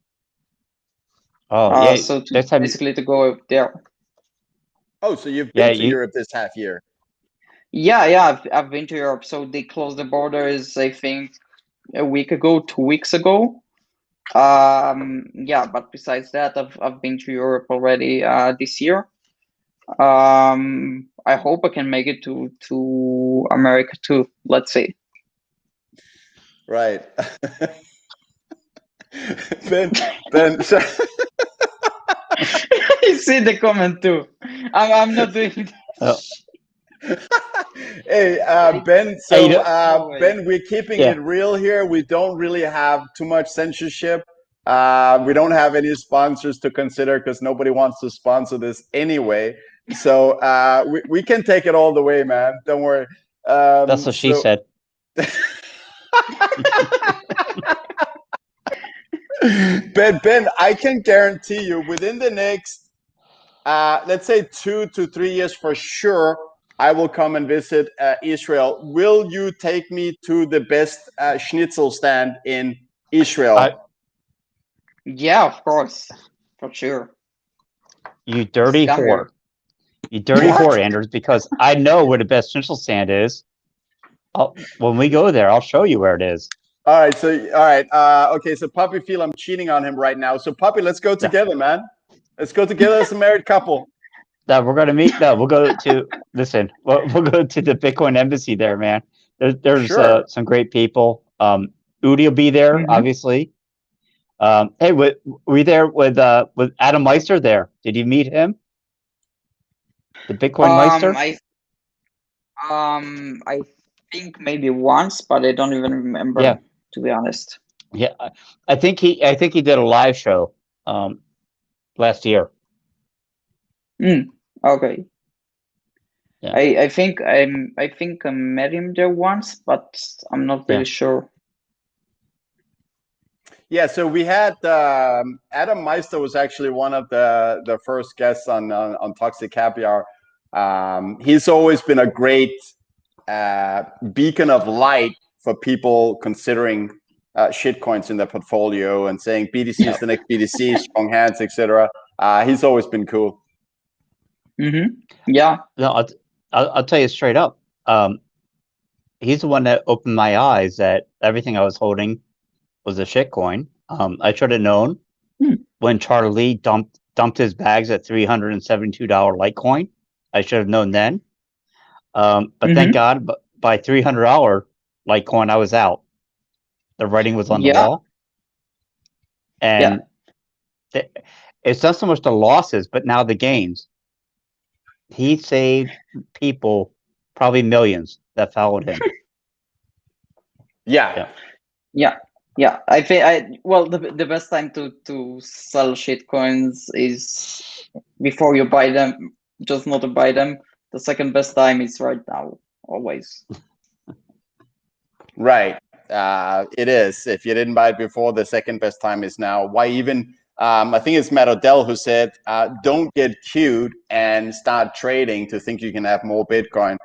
Oh, so basically to go there. Oh, so you've been to Europe this half year? Yeah, I've been to Europe. So they closed the borders, I think, a week ago, 2 weeks ago. But besides that, I've been to Europe already this year. I hope I can make it to America too. Let's see. Right. Ben. You see the comment too. I'm not doing it. Oh. Hey, Ben. So, Ben, we're keeping it real here. We don't really have too much censorship. We don't have any sponsors to consider because nobody wants to sponsor this anyway. So we can take it all the way, man. Don't worry. That's what she said. Ben, I can guarantee you within the next, let's say 2 to 3 years for sure, I will come and visit Israel. Will you take me to the best schnitzel stand in Israel? Yeah, of course, for sure. You dirty whore. You dirty whore, Anders, because I know where the best schnitzel stand is. When we go there, I'll show you where it is. All right. Okay. So Puppy feel I'm cheating on him right now. So Puppy, let's go together, man. Let's go together as a married couple. No, we're gonna meet. No, we'll go to We'll go to the Bitcoin embassy there, man. There's some great people. Udi will be there, obviously. Hey, were you there with Adam Meister there? Did you meet him? The Bitcoin Meister? I think maybe once, but I don't even remember, to be honest. Yeah, I think he did a live show last year. Okay. Yeah. I think I met him there once, but I'm not really sure. Yeah, so we had Adam Meister was actually one of the first guests on Toxic Happy Hour. He's always been a great beacon of light for people considering shitcoins in their portfolio and saying BTC is the next BTC, strong hands, etc. He's always been cool. Yeah. No, I'll tell you straight up. He's the one that opened my eyes that everything I was holding was a shitcoin. I should have known when Charlie dumped his bags at $372 Litecoin. I should have known then. But thank God, by $300 Litecoin, I was out. The writing was on the wall, and it's not so much the losses, but now the gains. He saved people probably millions that followed him. Yeah. I think the best time to sell shitcoins is before you buy them, just not to buy them. The second best time is right now, always. Right. It is. If you didn't buy it before, the second best time is now. Why even? I think it's Matt Odell who said, "Don't get cute and start trading to think you can have more Bitcoin.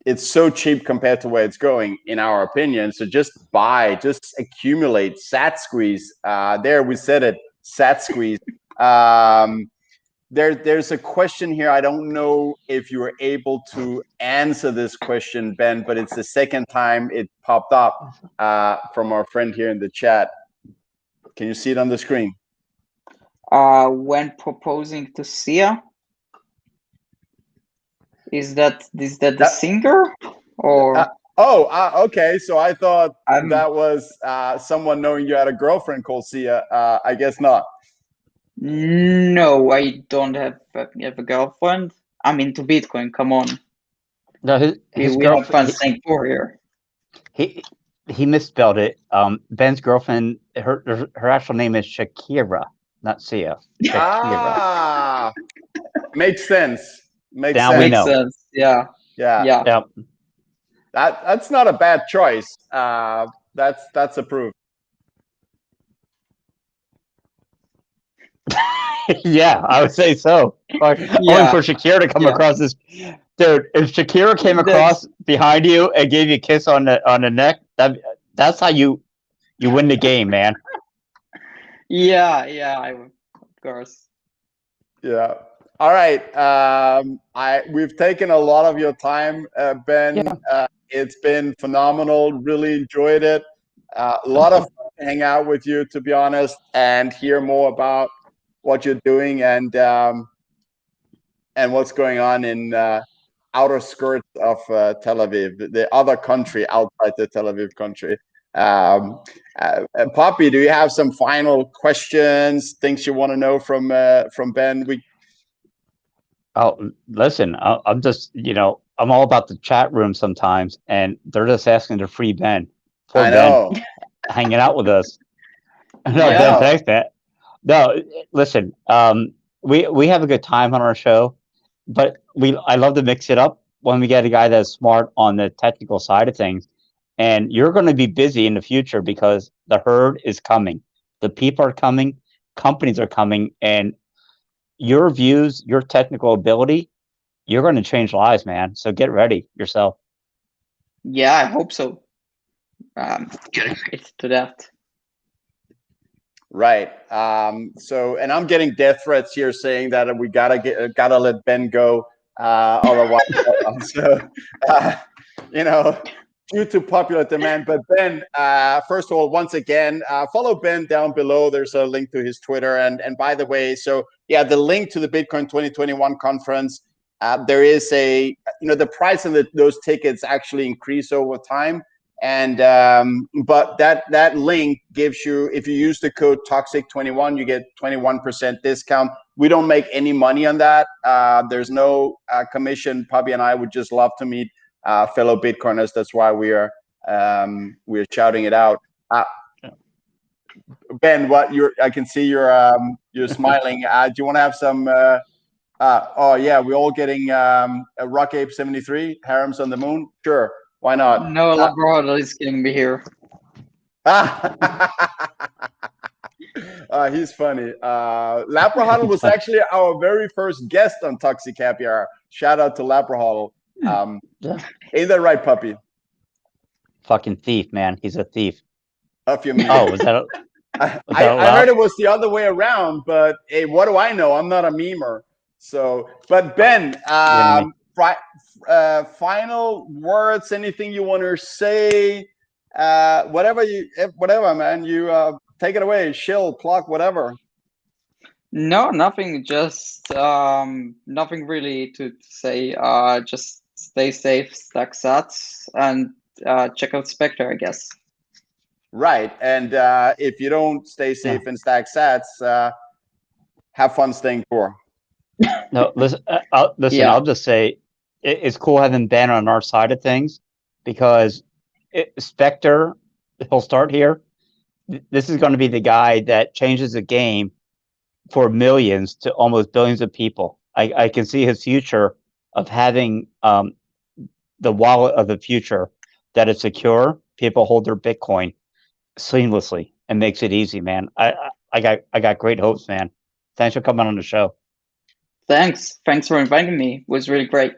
It's so cheap compared to where it's going, in our opinion. So just buy, just accumulate, sat squeeze." There we said it, sat squeeze. There's a question here. I don't know if you were able to answer this question, Ben, but it's the second time it popped up from our friend here in the chat. Can you see it on the screen? When proposing to Sia, is that the singer or? Okay. So I thought that was someone knowing you had a girlfriend called Sia. I guess not. No, I don't have a girlfriend. I'm into Bitcoin. Come on. No, his we girlfriend. Have fun saying for here. He misspelled it. Ben's girlfriend. Her actual name is Shakira, not Sia. Shakira. Makes sense. Makes sense. Yeah. That's not a bad choice. That's approved. Yeah, I would say so. Only for Shakira to come across this, dude. If Shakira came across behind you and gave you a kiss on the neck, that's how you win the game, man. Yeah, of course. Yeah. All right. We've taken a lot of your time, Ben. Yeah. It's been phenomenal. Really enjoyed it. A lot of fun to hang out with you, to be honest, and hear more about what you're doing and what's going on in outer skirts of Tel Aviv, the other country outside the Tel Aviv country. Poppy, do you have some final questions, things you want to know from Ben? Oh, listen, I'm just, I'm all about the chat room sometimes, and they're just asking to free Ben. Poor I know. Ben hanging out with us. No, Ben, thanks, man. No, listen, we have a good time on our show, but I love to mix it up when we get a guy that's smart on the technical side of things. And you're going to be busy in the future because the herd is coming. The people are coming, companies are coming, and your views, your technical ability, you're going to change lives, man. So get ready yourself. Yeah, I hope so. It's to that. Right. So, and I'm getting death threats here saying that we gotta let Ben go. Otherwise, due to popular demand. But Ben, first of all, once again, follow Ben down below. There's a link to his Twitter. And by the way, so yeah, the link to the Bitcoin 2021 conference. There is the price of those tickets actually increase over time. And but that link gives you, if you use the code Toxic21, you get 21% discount. We don't make any money on that. There's no commission. Pubby and I would just love to meet fellow Bitcoiners. That's why we're shouting it out. Ben, I can see you're smiling. Do you want to have some? Oh yeah, we're all getting a Rock Ape 73 Harems on the Moon. Sure. Why not? No, Labrador is getting me here. He's funny. Labrahuddle was actually our very first guest on Toxic Happy Hour. Shout out to Labrahuddle. Ain't that right, Puppy? Fucking thief, man. He's a thief. Of your meme. Oh, was that? I heard it was the other way around, but hey, what do I know? I'm not a memer. So, but Ben, final words, anything you want to say? Whatever, man. You take it away. Shill, clock, whatever. No, nothing. Just nothing really to say. Just stay safe, stack sats, and check out Spectre, I guess. Right, and if you don't stay safe and stack sats, have fun staying poor. No, listen. I'll just say it's cool having Ben on our side of things because Spectre, he'll start here. This is going to be the guy that changes the game for millions to almost billions of people. I can see his future of having the wallet of the future that is secure. People hold their Bitcoin seamlessly and makes it easy, man. I got great hopes, man. Thanks for coming on the show. Thanks for inviting me. It was really great.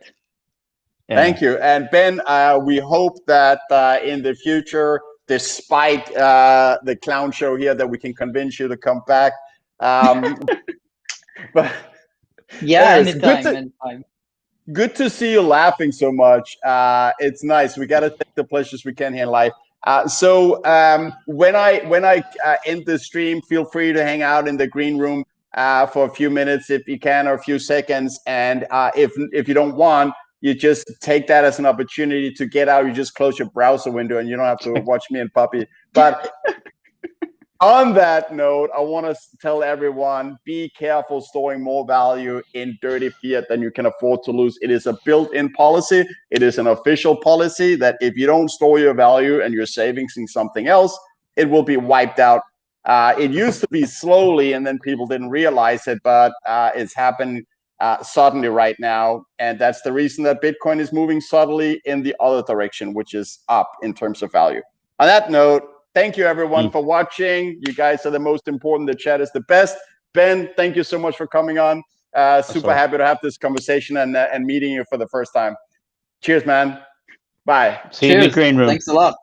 Yeah. Thank you. And Ben, we hope that in the future, despite the clown show here, that we can convince you to come back. But yeah, anytime. Good to see you laughing so much. It's nice. We got to take the pleasures we can here in life. So when I end the stream, feel free to hang out in the green room for a few minutes if you can, or a few seconds. And if you don't want, you just take that as an opportunity to get out. You just close your browser window and you don't have to watch me and Puppy. But on that note, I want to tell everyone, be careful storing more value in dirty fiat than you can afford to lose. It is a built-in policy. It is an official policy that if you don't store your value and your savings in something else, it will be wiped out. It used to be slowly, and then people didn't realize it, but it's happening suddenly right now. And that's the reason that Bitcoin is moving subtly in the other direction, which is up in terms of value. On that note, thank you, everyone, for watching. You guys are the most important. The chat is the best. Ben, thank you so much for coming on. Super happy to have this conversation and meeting you for the first time. Cheers, man. Bye. See you in the green room. Thanks a lot.